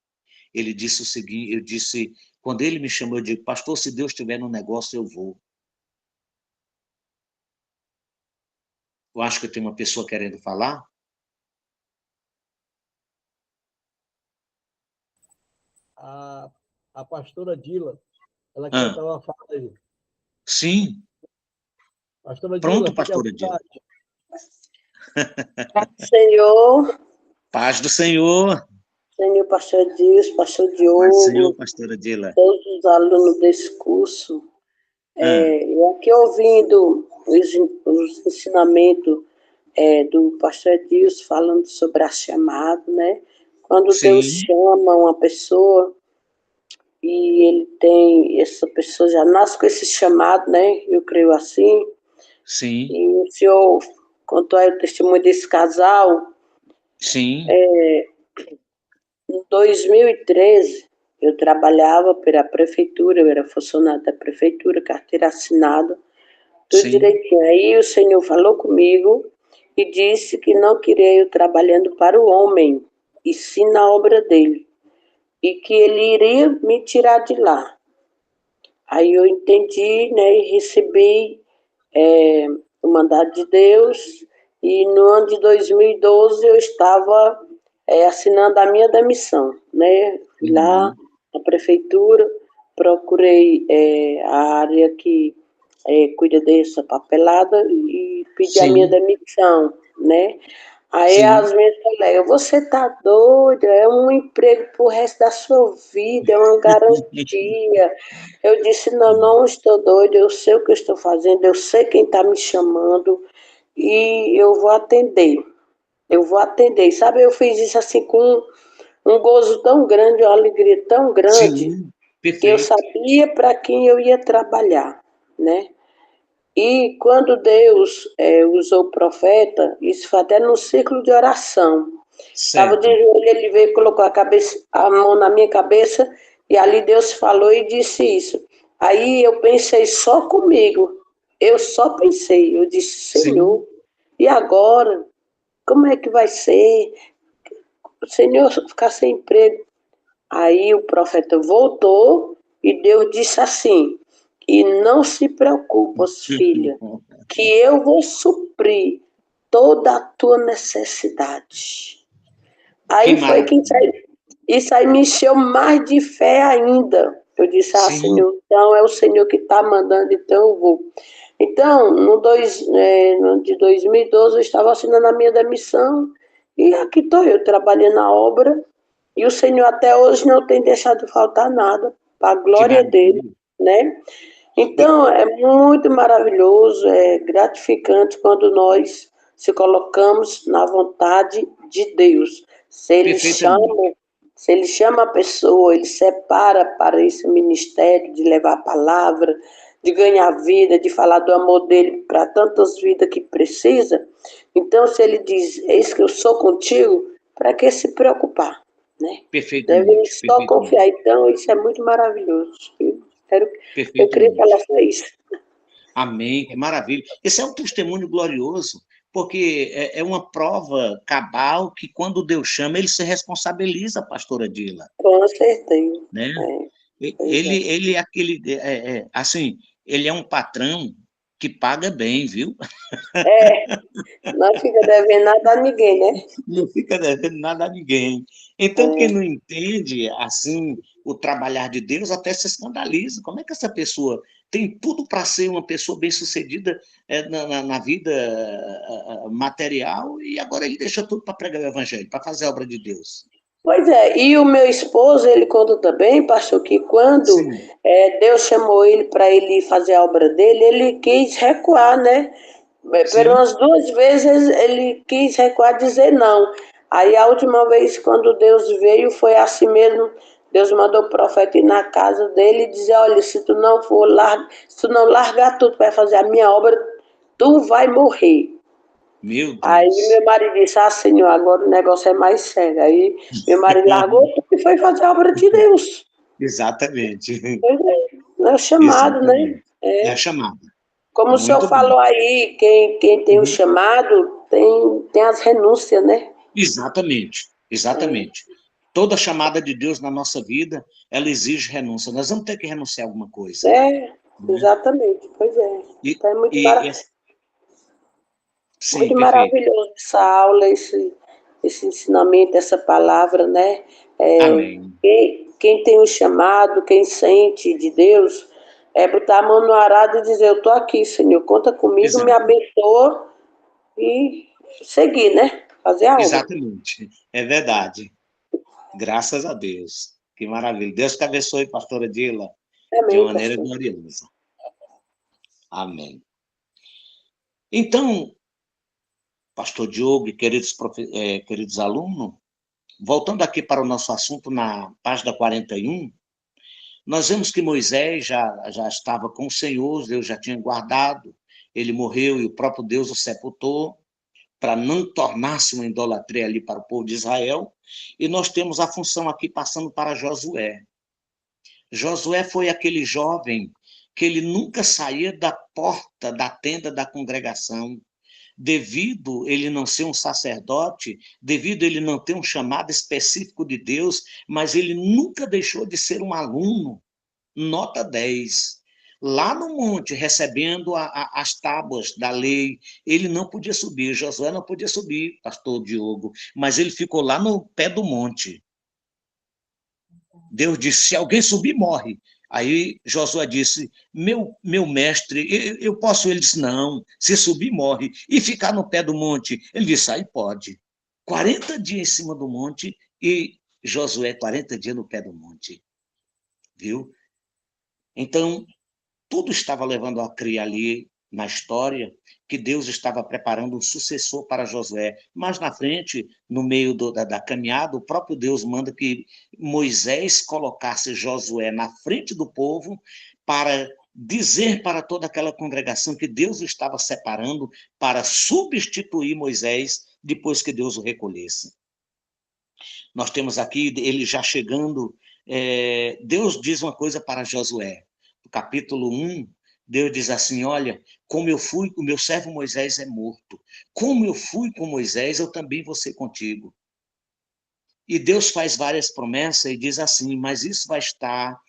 Speaker 1: Ele disse o seguinte, eu disse, quando ele me chamou, eu digo, pastor, se Deus estiver no negócio, eu vou. Eu acho que tem uma pessoa querendo falar.
Speaker 2: A pastora Dila, ela quer
Speaker 1: Ah,
Speaker 2: dar uma fala aí.
Speaker 1: sim.
Speaker 2: Pastora
Speaker 1: Pronto,
Speaker 2: Dila, fique à
Speaker 1: pastora Dila.
Speaker 2: vontade.
Speaker 3: Senhor,
Speaker 1: Paz do Senhor.
Speaker 3: Senhor Pastor Dias, Pastor
Speaker 1: Paz do Senhor,
Speaker 3: Diogo,
Speaker 1: pastora Dila.
Speaker 3: todos os alunos desse curso,
Speaker 1: Ah,
Speaker 3: eu aqui ouvindo os ensinamentos do Pastor Dias falando sobre a chamada, né? Quando Deus
Speaker 1: sim,
Speaker 3: chama uma pessoa, e ele tem, essa pessoa já nasce com esse chamado, né? Eu creio assim.
Speaker 1: Sim,
Speaker 3: E o senhor contou aí o testemunho desse casal.
Speaker 1: sim,
Speaker 3: Em 2013, eu trabalhava pela prefeitura, eu era funcionária da prefeitura, carteira assinada, tudo
Speaker 1: sim,
Speaker 3: direitinho. Aí o senhor falou comigo e disse que não queria eu trabalhando para o homem, e sim na obra dele, e que ele iria me tirar de lá. Aí eu entendi, né, e recebi o mandato de Deus, e no ano de 2012 eu estava assinando a minha demissão, né? Fui lá
Speaker 1: uhum,
Speaker 3: na prefeitura, procurei a área que cuida dessa papelada e pedi a minha
Speaker 1: sim,
Speaker 3: demissão, né? Aí
Speaker 1: sim.
Speaker 3: as minhas colegas, você tá doida? É um emprego pro resto da sua vida, é uma garantia. Eu disse, não, não estou doida, eu sei o que eu estou fazendo, eu sei quem está me chamando e eu vou atender. Eu vou atender. E sabe, eu fiz isso assim com um gozo tão grande, uma alegria tão grande,
Speaker 1: Sim,
Speaker 3: que eu
Speaker 1: perfeito.
Speaker 3: sabia para quem eu ia trabalhar, né? E quando Deus usou o profeta, isso foi até no ciclo de oração. Estava de
Speaker 1: Certo.
Speaker 3: joelho, ele veio, colocou a mão na minha cabeça, e ali Deus falou e disse isso. Aí eu pensei só comigo, eu só pensei, eu disse,
Speaker 1: Sim,
Speaker 3: Senhor, e agora? Como é que vai ser? O Senhor ficar sem emprego. Aí o profeta voltou e Deus disse assim: e não se preocupa, filha, que eu vou suprir toda a tua necessidade.
Speaker 1: que
Speaker 3: Aí foi que
Speaker 1: maravilha.
Speaker 3: isso aí me encheu mais de fé ainda. Eu disse,
Speaker 1: Sim,
Speaker 3: Senhor, então é o Senhor que está mandando, então eu vou. Então, no de 2012, eu estava assinando a minha demissão e aqui estou eu trabalhando na obra e o Senhor até hoje não tem deixado faltar nada, para a
Speaker 1: que
Speaker 3: glória dele,
Speaker 1: maravilha.
Speaker 3: né?
Speaker 1: E,
Speaker 3: Então, é muito maravilhoso, é gratificante quando nós se colocamos na vontade de Deus. Se Ele
Speaker 1: perfeitamente.
Speaker 3: chama, se Ele chama a pessoa, Ele separa para esse ministério de levar a palavra, de ganhar vida, de falar do amor dele para tantas vidas que precisa. Então, se Ele diz, eis que eu sou contigo, para que se preocupar, né? Devemos
Speaker 1: Perfeitamente,
Speaker 3: só confiar.
Speaker 1: perfeitamente,
Speaker 3: Então, isso é muito maravilhoso. Eu queria falar
Speaker 1: perfeitamente.
Speaker 3: só isso.
Speaker 1: Amém, que maravilha. Esse é um testemunho glorioso, porque é uma prova cabal que quando Deus chama, ele se responsabiliza, pastora Dila,
Speaker 3: Com certeza.
Speaker 1: né?
Speaker 3: Pois é.
Speaker 1: Ele é aquele, assim, ele é um patrão que paga bem, viu?
Speaker 3: É, não fica devendo nada a ninguém, né?
Speaker 1: Não fica devendo nada a ninguém. Então, quem não
Speaker 3: É.
Speaker 1: entende, assim, o trabalhar de Deus até se escandaliza. Como é que essa pessoa tem tudo para ser uma pessoa bem-sucedida na vida material e agora ele deixa tudo para pregar o evangelho, para fazer a obra de Deus?
Speaker 3: Pois é, e o meu esposo, ele conta também, pastor, que quando
Speaker 1: Sim,
Speaker 3: Deus chamou ele para ele fazer a obra dele, ele quis recuar, né? Por
Speaker 1: sim,
Speaker 3: umas duas vezes ele quis recuar, dizer não. Aí a última vez, quando Deus veio, foi assim mesmo. Deus mandou o profeta ir na casa dele e dizer, olha, se tu não for se tu não largar tudo para fazer a minha obra, tu vai morrer.
Speaker 1: meu
Speaker 3: Aí
Speaker 1: Deus.
Speaker 3: meu marido disse, Senhor, agora o negócio é mais sério. Aí meu marido largou tudo e foi fazer a obra de Deus.
Speaker 1: Exatamente,
Speaker 3: Pois é o chamado, né?
Speaker 1: exatamente. É a chamada.
Speaker 3: Como o senhor
Speaker 1: Muito bem.
Speaker 3: falou aí, quem tem o
Speaker 1: Uhum.
Speaker 3: chamado tem as renúncias, né?
Speaker 1: Exatamente, exatamente. Toda chamada de Deus na nossa vida, ela exige renúncia. Nós vamos ter que renunciar a alguma coisa,
Speaker 3: É,
Speaker 1: né?
Speaker 3: exatamente, pois é.
Speaker 1: E,
Speaker 3: Então é
Speaker 1: e sim,
Speaker 3: muito
Speaker 1: perfeito.
Speaker 3: maravilhoso essa aula, esse ensinamento, essa palavra, né?
Speaker 1: Amém.
Speaker 3: Quem tem o chamado, quem sente de Deus, é botar a mão no arado e dizer, eu estou aqui, Senhor, conta comigo, me
Speaker 1: Exato.
Speaker 3: abençoa e seguir, né? Fazer a obra.
Speaker 1: Exatamente. É verdade. Graças a Deus. Que maravilha. Deus te abençoe, pastora Dila, de uma
Speaker 3: Amém,
Speaker 1: maneira
Speaker 3: pastor.
Speaker 1: gloriosa. Amém. Então, pastor Diogo e queridos alunos, voltando aqui para o nosso assunto na página 41, Nós vemos que Moisés já estava com o Senhor, Deus já tinha guardado, ele morreu e o próprio Deus o sepultou, para não tornar-se uma idolatria ali para o povo de Israel, e nós temos a função aqui passando para Josué. Josué foi aquele jovem que ele nunca saía da porta da tenda da congregação, devido ele não ser um sacerdote, devido ele não ter um chamado específico de Deus, mas ele nunca deixou de ser um aluno, nota 10. Lá no monte, recebendo as tábuas da lei, ele não podia subir, Josué não podia subir, pastor Diogo, mas ele ficou lá no pé do monte. Deus disse, se alguém subir, morre. Aí Josué disse, meu mestre, eu posso? Ele disse, não, se subir, morre. E ficar no pé do monte? Ele disse, aí pode. 40 dias em cima do monte e Josué 40 dias no pé do monte. Viu? Então, tudo estava levando a crer ali na história que Deus estava preparando um sucessor para Josué. Mas na frente, no meio da caminhada, o próprio Deus manda que Moisés colocasse Josué na frente do povo para dizer para toda aquela congregação que Deus o estava separando para substituir Moisés depois que Deus o recolhesse. Nós temos aqui ele já chegando, Deus diz uma coisa para Josué, no capítulo 1, Deus diz assim, olha, como eu fui, o meu servo Moisés é morto, como eu fui com Moisés, eu também vou ser contigo. E Deus faz várias promessas e diz assim, mas isso vai estar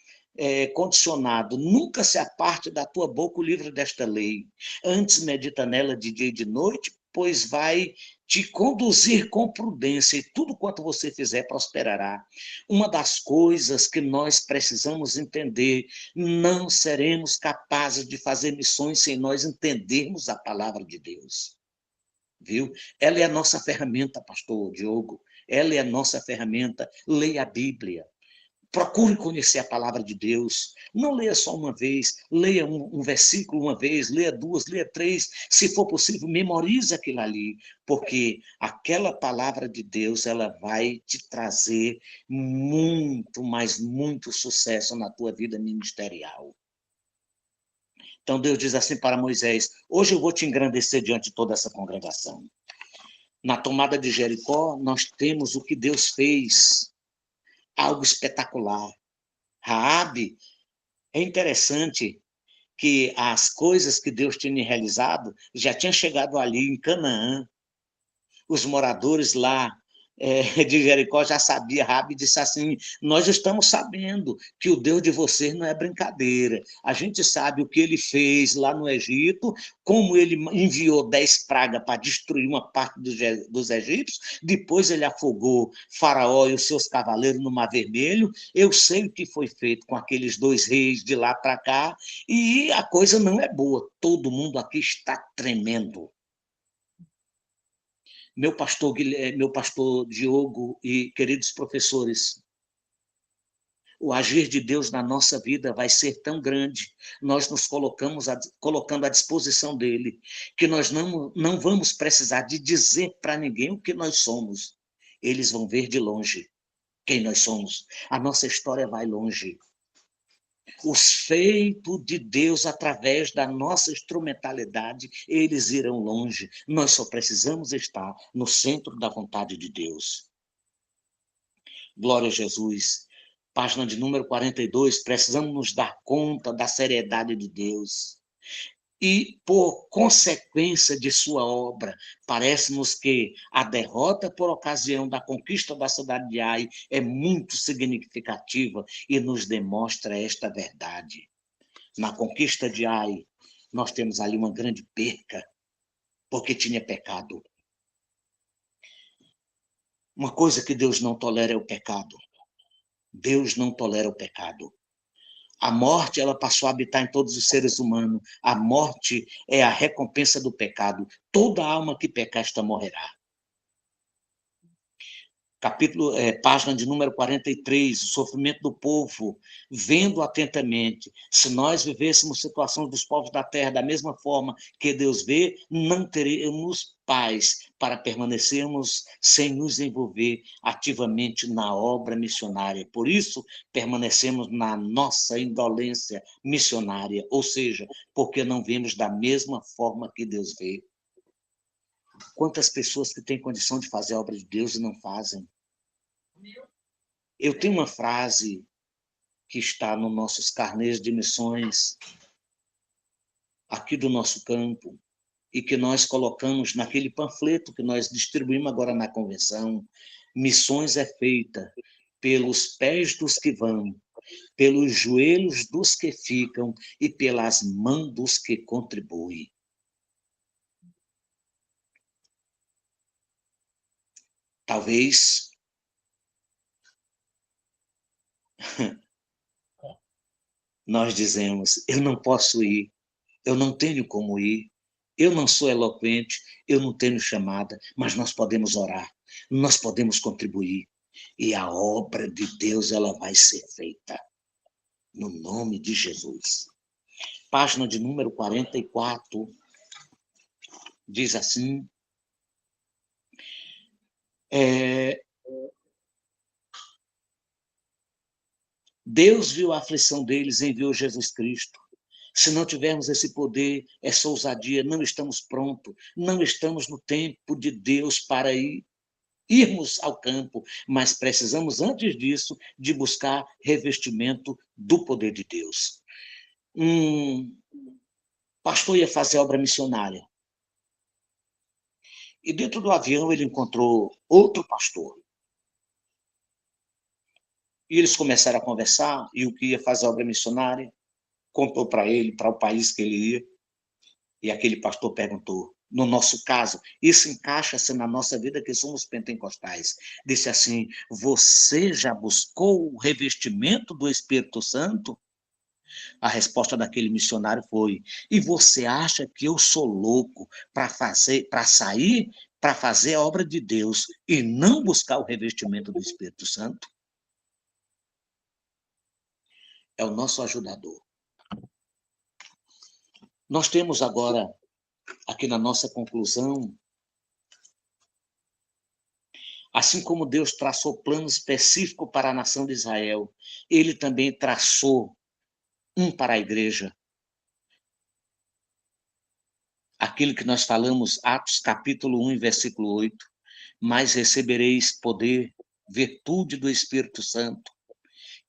Speaker 1: condicionado, nunca se aparte da tua boca o livro desta lei, antes medita nela de dia e de noite, pois vai te conduzir com prudência e tudo quanto você fizer prosperará. Uma das coisas que nós precisamos entender, não seremos capazes de fazer missões sem nós entendermos a palavra de Deus. Viu? Ela é a nossa ferramenta, pastor Diogo, ela é a nossa ferramenta, leia a Bíblia. Procure conhecer a palavra de Deus. Não leia só uma vez, leia um versículo uma vez, leia duas, leia três. Se for possível, memorize aquilo ali, porque aquela palavra de Deus, ela vai te trazer muito, mas muito sucesso na tua vida ministerial. Então Deus diz assim para Moisés, hoje eu vou te engrandecer diante de toda essa congregação. Na tomada de Jericó, nós temos o que Deus fez, algo espetacular. Raabe, é interessante que as coisas que Deus tinha realizado já tinham chegado ali em Canaã. Os moradores lá de Jericó já sabiam, Raabe disse assim, nós estamos sabendo que o Deus de vocês não é brincadeira. A gente sabe o que ele fez lá no Egito, como ele enviou 10 pragas para destruir uma parte dos egípcios, depois ele afogou Faraó e os seus cavaleiros no Mar Vermelho. Eu sei o que foi feito com aqueles 2 reis de lá para cá, e a coisa não é boa. Todo mundo aqui está tremendo. Meu pastor Diogo e queridos professores, o agir de Deus na nossa vida vai ser tão grande, nós nos colocando à disposição dele, que nós não vamos precisar de dizer para ninguém o que nós somos. Eles vão ver de longe quem nós somos. A nossa história vai longe. Os feitos de Deus através da nossa instrumentalidade, eles irão longe. Nós só precisamos estar no centro da vontade de Deus. Glória a Jesus. Página de número 42, precisamos nos dar conta da seriedade de Deus. E, por consequência de sua obra, parece-nos que a derrota por ocasião da conquista da cidade de Ai é muito significativa e nos demonstra esta verdade. Na conquista de Ai, nós temos ali uma grande perca, porque tinha pecado. Uma coisa que Deus não tolera é o pecado. Deus não tolera o pecado. A morte, ela passou a habitar em todos os seres humanos. A morte é a recompensa do pecado. Toda alma que pecar, esta morrerá. página de número 43, o sofrimento do povo, vendo atentamente. Se nós vivêssemos situações dos povos da terra da mesma forma que Deus vê, não teríamos paz para permanecermos sem nos envolver ativamente na obra missionária. Por isso, permanecemos na nossa indolência missionária, ou seja, porque não vemos da mesma forma que Deus vê. Quantas pessoas que têm condição de fazer a obra de Deus e não fazem? Eu tenho uma frase que está nos nossos carnês de missões, aqui do nosso campo, e que nós colocamos naquele panfleto que nós distribuímos agora na convenção. Missões é feita pelos pés dos que vão, pelos joelhos dos que ficam e pelas mãos dos que contribuem. Talvez nós dizemos, eu não posso ir, eu não tenho como ir, eu não sou eloquente, eu não tenho chamada, mas nós podemos orar, nós podemos contribuir, e a obra de Deus ela vai ser feita, no nome de Jesus. Página de número 44, diz assim, Deus viu a aflição deles e enviou Jesus Cristo. Se não tivermos esse poder, essa ousadia, não estamos prontos, não estamos no tempo de Deus para irmos ao campo, mas precisamos, antes disso, de buscar revestimento do poder de Deus. Um pastor ia fazer obra missionária. E dentro do avião ele encontrou outro pastor. E eles começaram a conversar, e o que ia fazer obra missionária, contou para ele, para o país que ele ia, e aquele pastor perguntou, no nosso caso, isso encaixa-se na nossa vida que somos pentecostais. Disse assim, você já buscou o revestimento do Espírito Santo? A resposta daquele missionário foi, e você acha que eu sou louco para sair, para fazer a obra de Deus e não buscar o revestimento do Espírito Santo? É o nosso ajudador. Nós temos agora, aqui na nossa conclusão, assim como Deus traçou plano específico para a nação de Israel, ele também traçou um para a igreja. Aquilo que nós falamos, Atos capítulo 1, versículo 8, mas recebereis poder, virtude do Espírito Santo,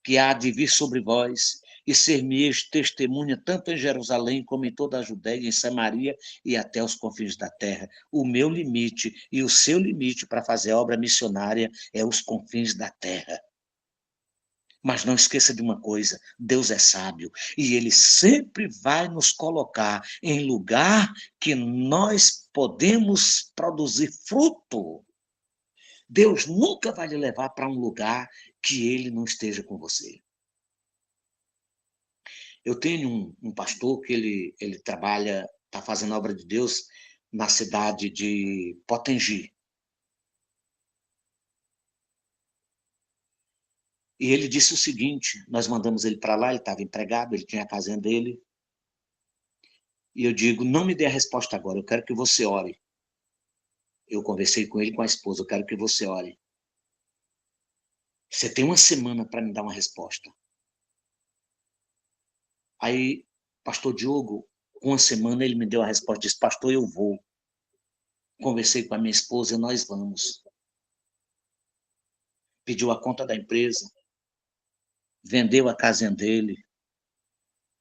Speaker 1: que há de vir sobre vós, e ser-me-eis testemunha tanto em Jerusalém como em toda a Judéia, em Samaria e até os confins da terra. O meu limite e o seu limite para fazer obra missionária é os confins da terra. Mas não esqueça de uma coisa, Deus é sábio e Ele sempre vai nos colocar em lugar que nós podemos produzir fruto. Deus nunca vai lhe levar para um lugar que Ele não esteja com você. Eu tenho um pastor que ele trabalha, está fazendo obra de Deus na cidade de Potengi. E ele disse o seguinte, nós mandamos ele para lá, ele estava empregado, ele tinha a casinha dele. E eu digo, não me dê a resposta agora, eu quero que você ore. Eu conversei com ele, com a esposa, eu quero que você ore. Você tem uma semana para me dar uma resposta. Aí, pastor Diogo, com uma semana ele me deu a resposta, disse, pastor, eu vou. Conversei com a minha esposa e nós vamos. Pediu a conta da empresa, vendeu a casinha dele,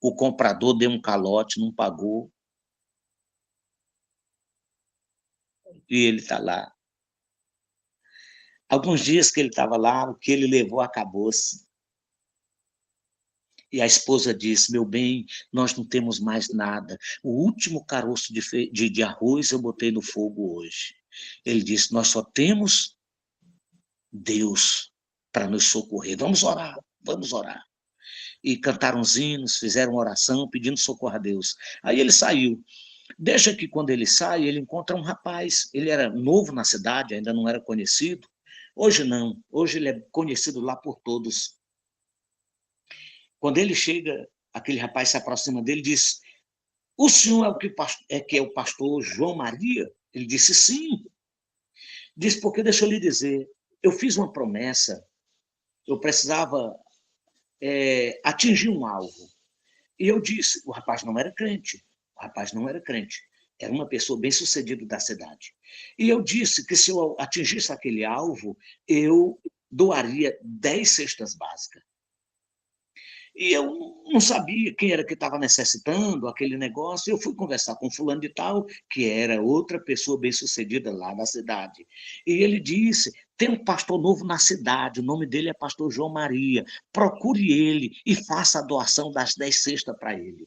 Speaker 1: o comprador deu um calote, não pagou. E ele está lá. Alguns dias que ele estava lá, o que ele levou acabou-se. E a esposa disse, meu bem, nós não temos mais nada. O último caroço de arroz eu botei no fogo hoje. Ele disse, nós só temos Deus para nos socorrer. Vamos orar, vamos orar. E cantaram os hinos, fizeram oração, pedindo socorro a Deus. Aí ele saiu. Deixa que quando ele sai, ele encontra um rapaz. Ele era novo na cidade, ainda não era conhecido. Hoje não, hoje ele é conhecido lá por todos. Quando ele chega, aquele rapaz se aproxima dele e diz: o senhor é o pastor João Maria? Ele disse: sim. Disse: porque deixa eu lhe dizer, eu fiz uma promessa, eu precisava atingir um alvo. E eu disse: o rapaz não era crente, o rapaz não era crente, era uma pessoa bem-sucedida da cidade. E eu disse que se eu atingisse aquele alvo, eu doaria 10 cestas básicas. E eu não sabia quem era que estava necessitando aquele negócio. Eu fui conversar com fulano de tal, que era outra pessoa bem-sucedida lá da cidade. E ele disse: tem um pastor novo na cidade, o nome dele é pastor João Maria. Procure ele e faça a doação das 10 cestas para ele.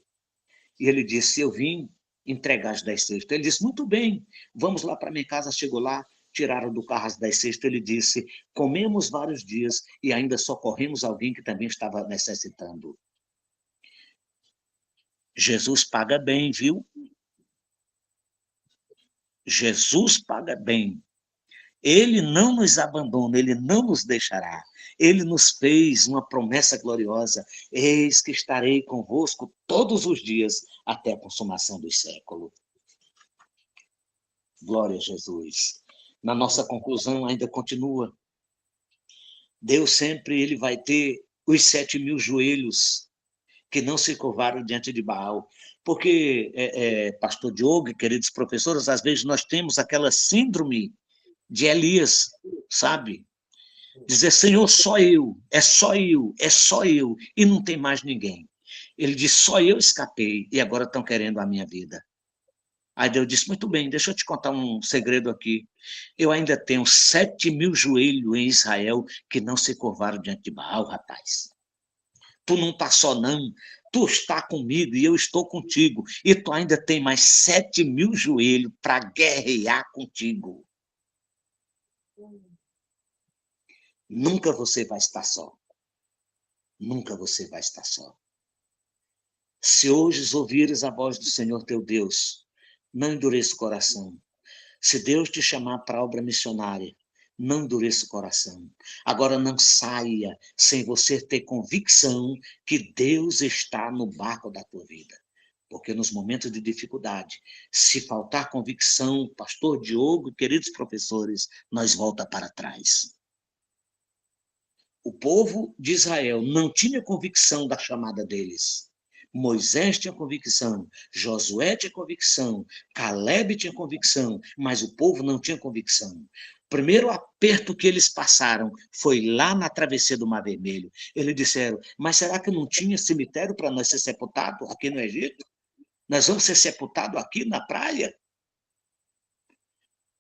Speaker 1: E ele disse: eu vim entregar as 10 cestas. Ele disse: muito bem, vamos lá para minha casa. Chegou lá, tiraram do carro as 10 cestas. Ele disse: comemos vários dias e ainda socorremos alguém que também estava necessitando. Jesus paga bem, viu? Jesus paga bem. Ele não nos abandona, ele não nos deixará. Ele nos fez uma promessa gloriosa: eis que estarei convosco todos os dias até a consumação dos séculos. Glória a Jesus. Na nossa conclusão ainda continua. Deus sempre ele vai ter os 7.000 joelhos que não se curvaram diante de Baal. Porque, pastor Diogo e queridos professores, às vezes nós temos aquela síndrome de Elias, sabe? Dizer: Senhor, só eu, é só eu, é só eu, e não tem mais ninguém. Ele diz: só eu escapei, e agora estão querendo a minha vida. Aí Deus disse: muito bem, deixa eu te contar um segredo aqui. Eu ainda tenho 7.000 joelhos em Israel que não se curvaram diante de Baal, rapaz. Tu não está só, não. Tu está comigo e eu estou contigo. E tu ainda tem mais 7.000 joelhos para guerrear contigo. Nunca você vai estar só. Nunca você vai estar só. Se hoje ouvires a voz do Senhor teu Deus, não endureça o coração. Se Deus te chamar para a obra missionária, não endureça o coração. Agora não saia sem você ter convicção que Deus está no barco da tua vida. Porque nos momentos de dificuldade, se faltar convicção, pastor Diogo, queridos professores, nós volta para trás. O povo de Israel não tinha convicção da chamada deles. Moisés tinha convicção, Josué tinha convicção, Caleb tinha convicção, mas o povo não tinha convicção. O primeiro aperto que eles passaram foi lá na travessia do Mar Vermelho. Eles disseram: mas será que não tinha cemitério para nós ser sepultados aqui no Egito? Nós vamos ser sepultados aqui na praia?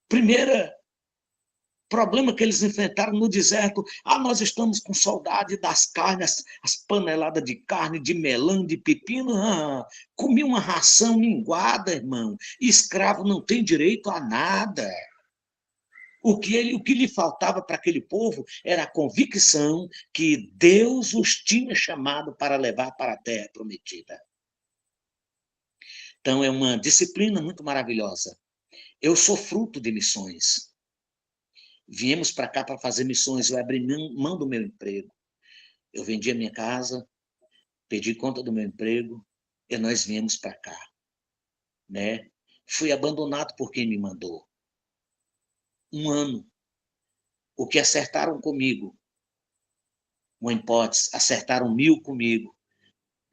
Speaker 1: Primeira problema que eles enfrentaram no deserto: nós estamos com saudade das carnes, as paneladas de carne, de melão, de pepino. Comi uma ração minguada, irmão. Escravo não tem direito a nada. O que lhe faltava para aquele povo era a convicção que Deus os tinha chamado para levar para a terra prometida. Então, é uma disciplina muito maravilhosa. Eu sou fruto de missões. Viemos para cá para fazer missões. Eu abri mão do meu emprego. Eu vendi a minha casa, pedi conta do meu emprego e nós viemos para cá, né? Fui abandonado por quem me mandou. 1 ano. O que acertaram comigo, uma hipótese, acertaram 1.000 comigo,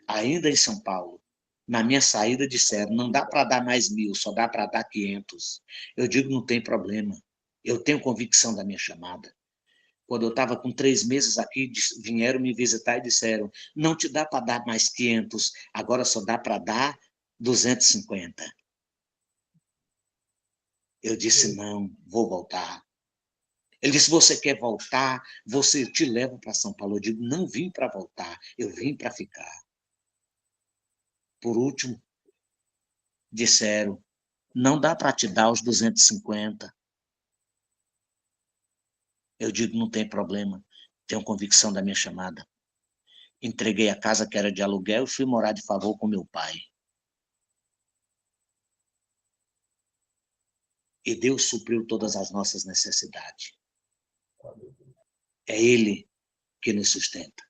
Speaker 1: ainda em São Paulo. Na minha saída disseram: não dá para dar mais 1.000, só dá para dar 500. Eu digo: não tem problema. Eu tenho convicção da minha chamada. Quando eu estava com 3 meses aqui, vieram me visitar e disseram: não te dá para dar mais 500, agora só dá para dar 250. Eu disse: não, vou voltar. Ele disse: você quer voltar? Você te leva para São Paulo. Eu digo: não vim para voltar, eu vim para ficar. Por último, disseram: não dá para te dar os 250. Eu digo: não tem problema, tenho convicção da minha chamada. Entreguei a casa que era de aluguel e fui morar de favor com meu pai. E Deus supriu todas as nossas necessidades. É Ele que nos sustenta.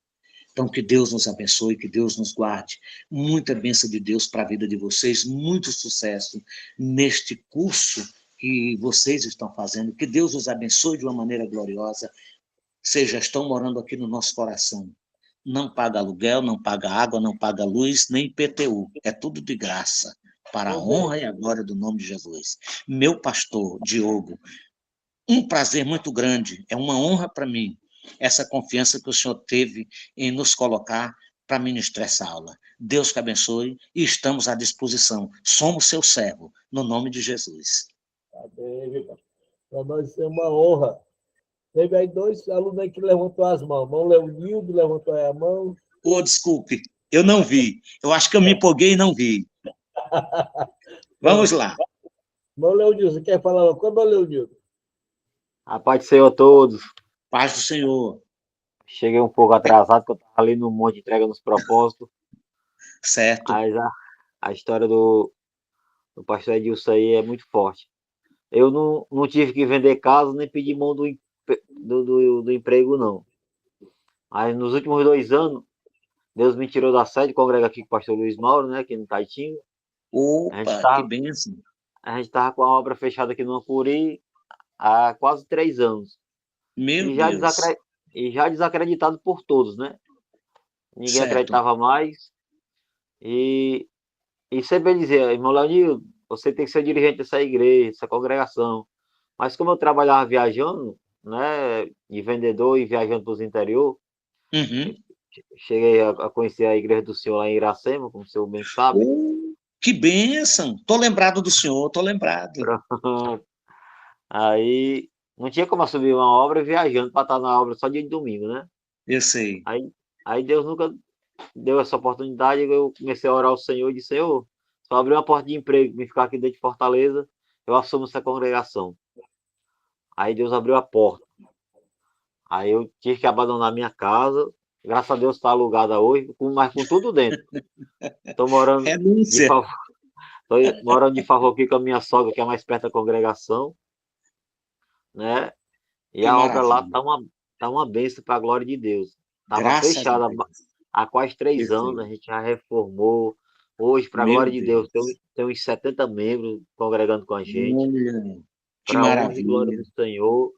Speaker 1: Então, que Deus nos abençoe, que Deus nos guarde. Muita bênção de Deus para a vida de vocês, muito sucesso neste curso que vocês estão fazendo. Que Deus os abençoe de uma maneira gloriosa. Vocês já estão morando aqui no nosso coração. Não paga aluguel, não paga água, não paga luz, nem IPTU. É tudo de graça, para a honra e a glória do nome de Jesus. Meu pastor, Diogo, um prazer muito grande, é uma honra para mim, essa confiança que o senhor teve em nos colocar para ministrar essa aula. Deus te abençoe e estamos à disposição. Somos seu servo, no nome de Jesus.
Speaker 2: Amém. Para nós é uma honra. Teve aí 2 alunos aí que levantou as mãos. Irmão Leonildo levantou aí a mão.
Speaker 1: Oh, desculpe, eu não vi. Eu acho que eu me empolguei e não vi. Vamos lá.
Speaker 2: Irmão Leonildo, você quer falar uma coisa, irmão Leonildo?
Speaker 4: A paz do Senhor a todos.
Speaker 1: Paz do Senhor.
Speaker 4: Cheguei um pouco atrasado, porque eu estava ali no monte entregando os propósitos.
Speaker 1: Certo.
Speaker 4: Mas a história do pastor Edilson aí é muito forte. Eu não tive que vender casa, nem pedir mão do emprego, não. Mas nos últimos 2 anos, Deus me tirou da sede, congrega aqui com o pastor Luiz Mauro, né, aqui no Taitinho.
Speaker 1: Opa, que bênção.
Speaker 4: A gente estava com a obra fechada aqui no Ancuri há quase 3 anos.
Speaker 1: Meu
Speaker 4: E já,
Speaker 1: Deus.
Speaker 4: já desacreditado por todos, né? Ninguém
Speaker 1: Certo.
Speaker 4: acreditava mais. E sempre dizia, irmão Leonildo, você tem que ser dirigente dessa igreja, dessa congregação. Mas como eu trabalhava viajando, né, de vendedor e viajando para os interior, cheguei a conhecer a igreja do senhor lá em Iracema, como o senhor bem sabe.
Speaker 1: Que bênção! Tô lembrado do senhor, tô lembrado.
Speaker 4: Aí não tinha como assumir uma obra viajando para estar na obra só dia de domingo, né?
Speaker 1: Eu sei.
Speaker 4: Aí Deus nunca deu essa oportunidade, eu comecei a orar ao Senhor e disse, Senhor, só abrir uma porta de emprego, me ficar aqui dentro de Fortaleza, eu assumo essa congregação. Aí Deus abriu a porta. Aí eu tive que abandonar minha casa, graças a Deus está alugada hoje, mas com tudo dentro. Estou morando de favor aqui com a minha sogra, que é mais perto da congregação, né? E
Speaker 1: que
Speaker 4: a obra lá
Speaker 1: maravilha.
Speaker 4: tá uma bênção para a glória de Deus. Estava
Speaker 1: Graças
Speaker 4: fechada
Speaker 1: a Deus.
Speaker 4: há quase 3 anos, a gente já reformou. Hoje, para a glória de Deus, tem uns 70 membros congregando com a gente.
Speaker 1: Olha, que
Speaker 4: Para a honra e glória
Speaker 1: maravilha.
Speaker 4: do Senhor.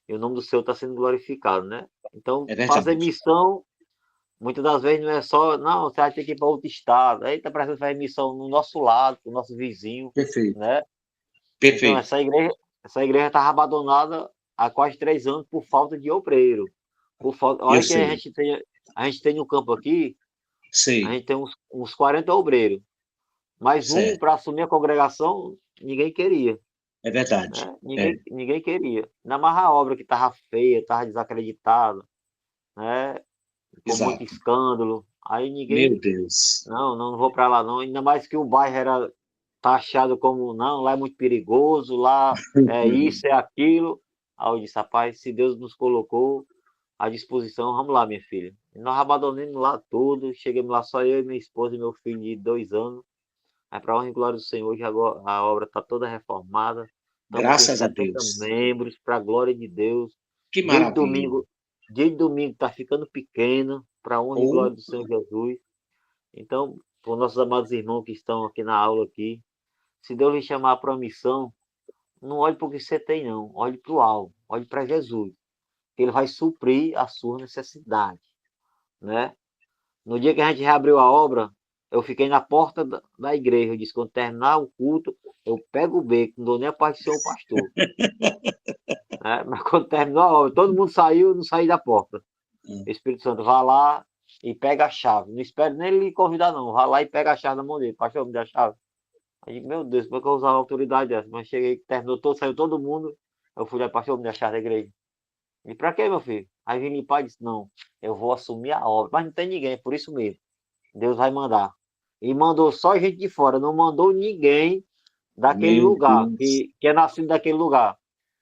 Speaker 4: E o nome do Senhor está sendo glorificado, né? Então,
Speaker 1: É verdade.
Speaker 4: fazer missão, muitas das vezes não é só, não, você vai ter que ir para outro estado. Aí está precisando fazer missão no nosso lado, com o nosso vizinho,
Speaker 1: Perfeito.
Speaker 4: né?
Speaker 1: Perfeito.
Speaker 4: Então, essa igreja estava abandonada há quase 3 anos por falta de obreiro. Olha que a gente tem no campo aqui, a gente tem uns 40 obreiros. Mas
Speaker 1: certo.
Speaker 4: para assumir a congregação, ninguém queria.
Speaker 1: É verdade.
Speaker 4: Né? Ninguém queria. Ainda mais a obra que estava feia, estava desacreditada, né? Com
Speaker 1: Exato.
Speaker 4: muito escândalo. Aí ninguém.
Speaker 1: Meu Deus.
Speaker 4: Não vou para lá não. Ainda mais que o bairro era taxado como, não, lá é muito perigoso, lá é isso, é aquilo. Aí eu disse, rapaz, se Deus nos colocou à disposição, vamos lá, minha filha. E nós abandonamos lá tudo, chegamos lá só eu e minha esposa e meu filho de 2 anos. Aí, para a honra e glória do Senhor, já a obra está toda reformada.
Speaker 1: Graças a Deus.
Speaker 4: Membros, para a glória de Deus.
Speaker 1: Que maravilha.
Speaker 4: Dia de domingo está ficando pequeno, para a honra e glória do Senhor Jesus. Então, para os nossos amados irmãos que estão aqui na aula aqui, se Deus lhe chamar para uma missão, não olhe para o que você tem, não. Olhe para o alvo, olhe para Jesus. Ele vai suprir a sua necessidade, né? No dia que a gente reabriu a obra, eu fiquei na porta da igreja. Eu disse, quando terminar o culto, eu pego o beco, não dou nem a parte de ser o pastor. Mas quando terminou a obra, todo mundo saiu, não saí da porta. O Espírito Santo, vá lá e pega a chave. Não espero nem ele lhe convidar, não. Vá lá e pega a chave da mão dele. Pastor, me dá a chave. Aí, meu Deus, como é que eu vou usar uma autoridade dessa? Mas cheguei, terminou saiu todo mundo. Eu fui lá, pastor, me dá a chave da igreja. E para quê, meu filho? Aí vim limpar e disse, não, eu vou assumir a obra. Mas não tem ninguém, por isso mesmo. Deus vai mandar. E mandou só gente de fora, não mandou ninguém daquele lugar, que é nascido daquele lugar.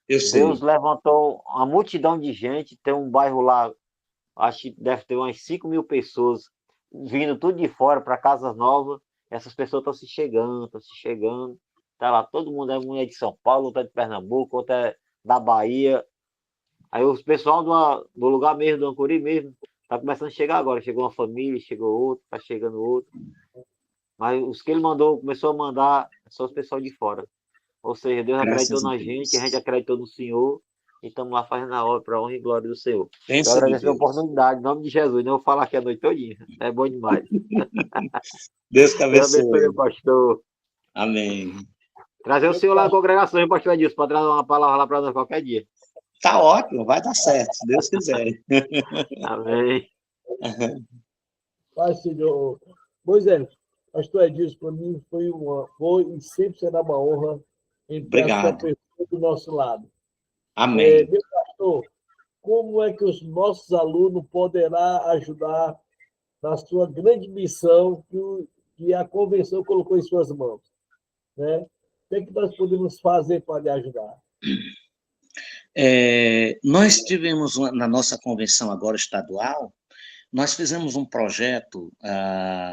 Speaker 4: Deus levantou uma multidão de gente, tem um bairro lá, acho que deve ter umas 5.000 pessoas vindo tudo de fora para casas novas. Essas pessoas estão se chegando. Tá lá, todo mundo é mulher de São Paulo, outra é de Pernambuco, outra é da Bahia. Aí os pessoal do lugar mesmo, do Ancuri mesmo, tá começando a chegar agora. Chegou uma família, chegou outro, tá chegando outro. Mas os que ele mandou, começou a mandar, só os pessoal de fora. Ou seja, Deus acreditou
Speaker 1: Graças a
Speaker 4: na gente, a gente
Speaker 1: Deus.
Speaker 4: acreditou no Senhor, e estamos lá fazendo a obra para honra e glória do Senhor. Eu
Speaker 1: Bênção de
Speaker 4: agradeço a
Speaker 1: Deus.
Speaker 4: oportunidade, em nome de Jesus. Não vou falar aqui a noite todinha. É bom demais.
Speaker 1: Deus te
Speaker 4: Deus abençoe, meu
Speaker 1: abençoe.
Speaker 4: pastor.
Speaker 1: Amém.
Speaker 4: Trazer o
Speaker 2: Meu
Speaker 4: senhor lá na
Speaker 2: pastor,
Speaker 4: congregação, hein, pastor Edilson, para trazer uma palavra lá para nós qualquer dia.
Speaker 1: Tá ótimo, vai dar certo, se Deus quiser.
Speaker 4: Amém.
Speaker 2: Pai, Senhor. Moisés, pastor Edilson, para mim foi e sempre será uma honra em ter a sua
Speaker 1: Obrigado.
Speaker 2: pessoa do nosso lado.
Speaker 1: Amém.
Speaker 2: Meu pastor, como é que os nossos alunos poderão ajudar na sua grande missão que a convenção colocou em suas mãos? Né? O que é que nós podemos fazer para lhe ajudar?
Speaker 1: Nós tivemos na nossa convenção agora estadual, nós fizemos um projeto,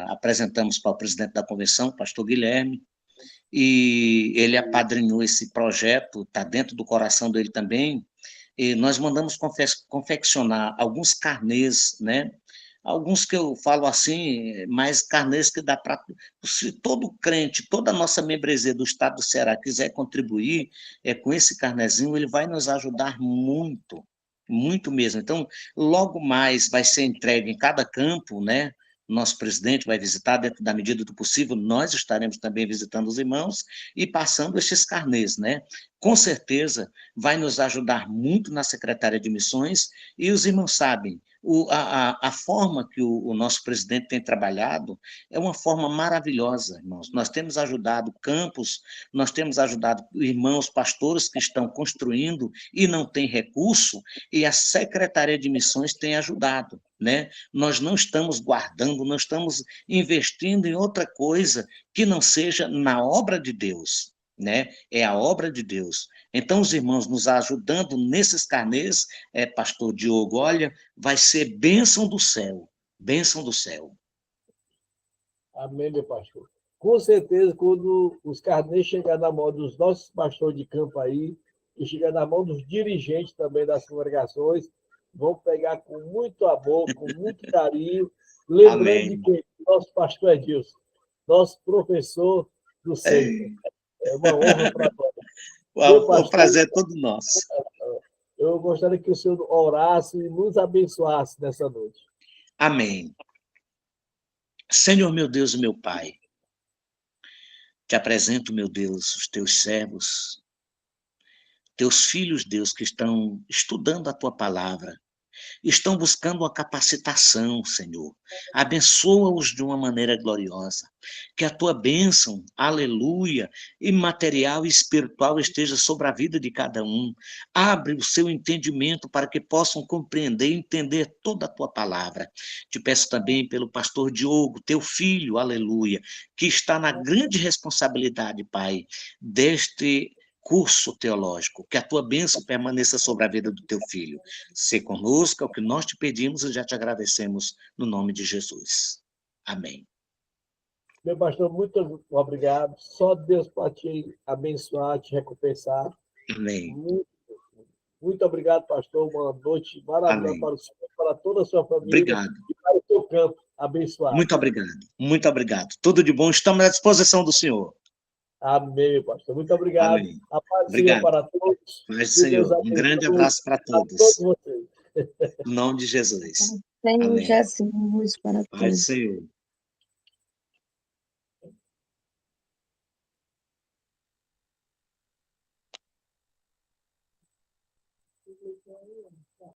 Speaker 1: apresentamos para o presidente da convenção, pastor Guilherme, e ele apadrinhou esse projeto, está dentro do coração dele também, e nós mandamos confeccionar alguns carnês, né? Alguns que eu falo assim, mais carnês que dá para. Se todo crente, toda a nossa membresia do Estado do Ceará quiser contribuir com esse carnezinho, ele vai nos ajudar muito, muito mesmo. Então, logo mais vai ser entregue em cada campo, né? Nosso presidente vai visitar dentro da medida do possível, nós estaremos também visitando os irmãos e passando estes carnês, né? Com certeza vai nos ajudar muito na Secretaria de Missões, e os irmãos sabem, a forma que o nosso presidente tem trabalhado é uma forma maravilhosa, irmãos. Nós temos ajudado campos, nós temos ajudado irmãos pastores que estão construindo e não têm recurso, e a Secretaria de Missões tem ajudado, né? Nós não estamos guardando, não estamos investindo em outra coisa que não seja na obra de Deus, né? É a obra de Deus. Então, os irmãos nos ajudando nesses carnês, pastor Diogo, olha, vai ser bênção do céu, bênção do céu.
Speaker 2: Amém, meu pastor. Com certeza, quando os carnês chegar na mão dos nossos pastores de campo aí, e chegar na mão dos dirigentes também das congregações, vão pegar com muito amor, com muito carinho, lembrando de
Speaker 1: Amém.
Speaker 2: que nosso pastor Edilson, nosso professor do Seita. É uma honra para nós. Meu
Speaker 1: O
Speaker 2: pastor,
Speaker 1: prazer é todo nosso.
Speaker 2: eu gostaria que o senhor orasse e nos abençoasse nessa noite.
Speaker 1: Amém. Senhor, meu Deus e meu Pai, te apresento, meu Deus, os teus servos, teus filhos, Deus, que estão estudando a tua palavra, estão buscando uma capacitação, Senhor. Abençoa-os de uma maneira gloriosa. Que a tua bênção, aleluia, e material e espiritual esteja sobre a vida de cada um. Abre o seu entendimento para que possam compreender e entender toda a tua palavra. Te peço também pelo pastor Diogo, teu filho, aleluia, que está na grande responsabilidade, Pai, deste curso teológico, que a tua bênção permaneça sobre a vida do teu filho. Se conosco, é o que nós te pedimos e já te agradecemos no nome de Jesus. Amém.
Speaker 2: Meu pastor, muito obrigado. Só Deus para te abençoar, te recompensar.
Speaker 1: Amém.
Speaker 2: Muito, muito obrigado, pastor. Uma noite maravilhosa
Speaker 1: Amém.
Speaker 2: para o senhor, para toda a sua família
Speaker 1: Obrigado.
Speaker 2: e para o seu campo abençoado.
Speaker 1: Muito obrigado. Muito obrigado. Tudo de bom. Estamos à disposição do Senhor.
Speaker 2: Amém, meu pastor. Muito obrigado.
Speaker 1: Amém.
Speaker 2: A paz do Senhor
Speaker 1: Obrigado.
Speaker 2: para todos.
Speaker 1: Paz do
Speaker 2: Que Deus
Speaker 1: Senhor. Um grande
Speaker 2: abençoe
Speaker 1: abraço para
Speaker 2: a todos
Speaker 1: todos.
Speaker 2: vocês.
Speaker 1: Em nome de Jesus.
Speaker 5: Senhor
Speaker 1: Amém.
Speaker 5: Jesus para
Speaker 1: Paz do
Speaker 5: todos.
Speaker 1: Senhor.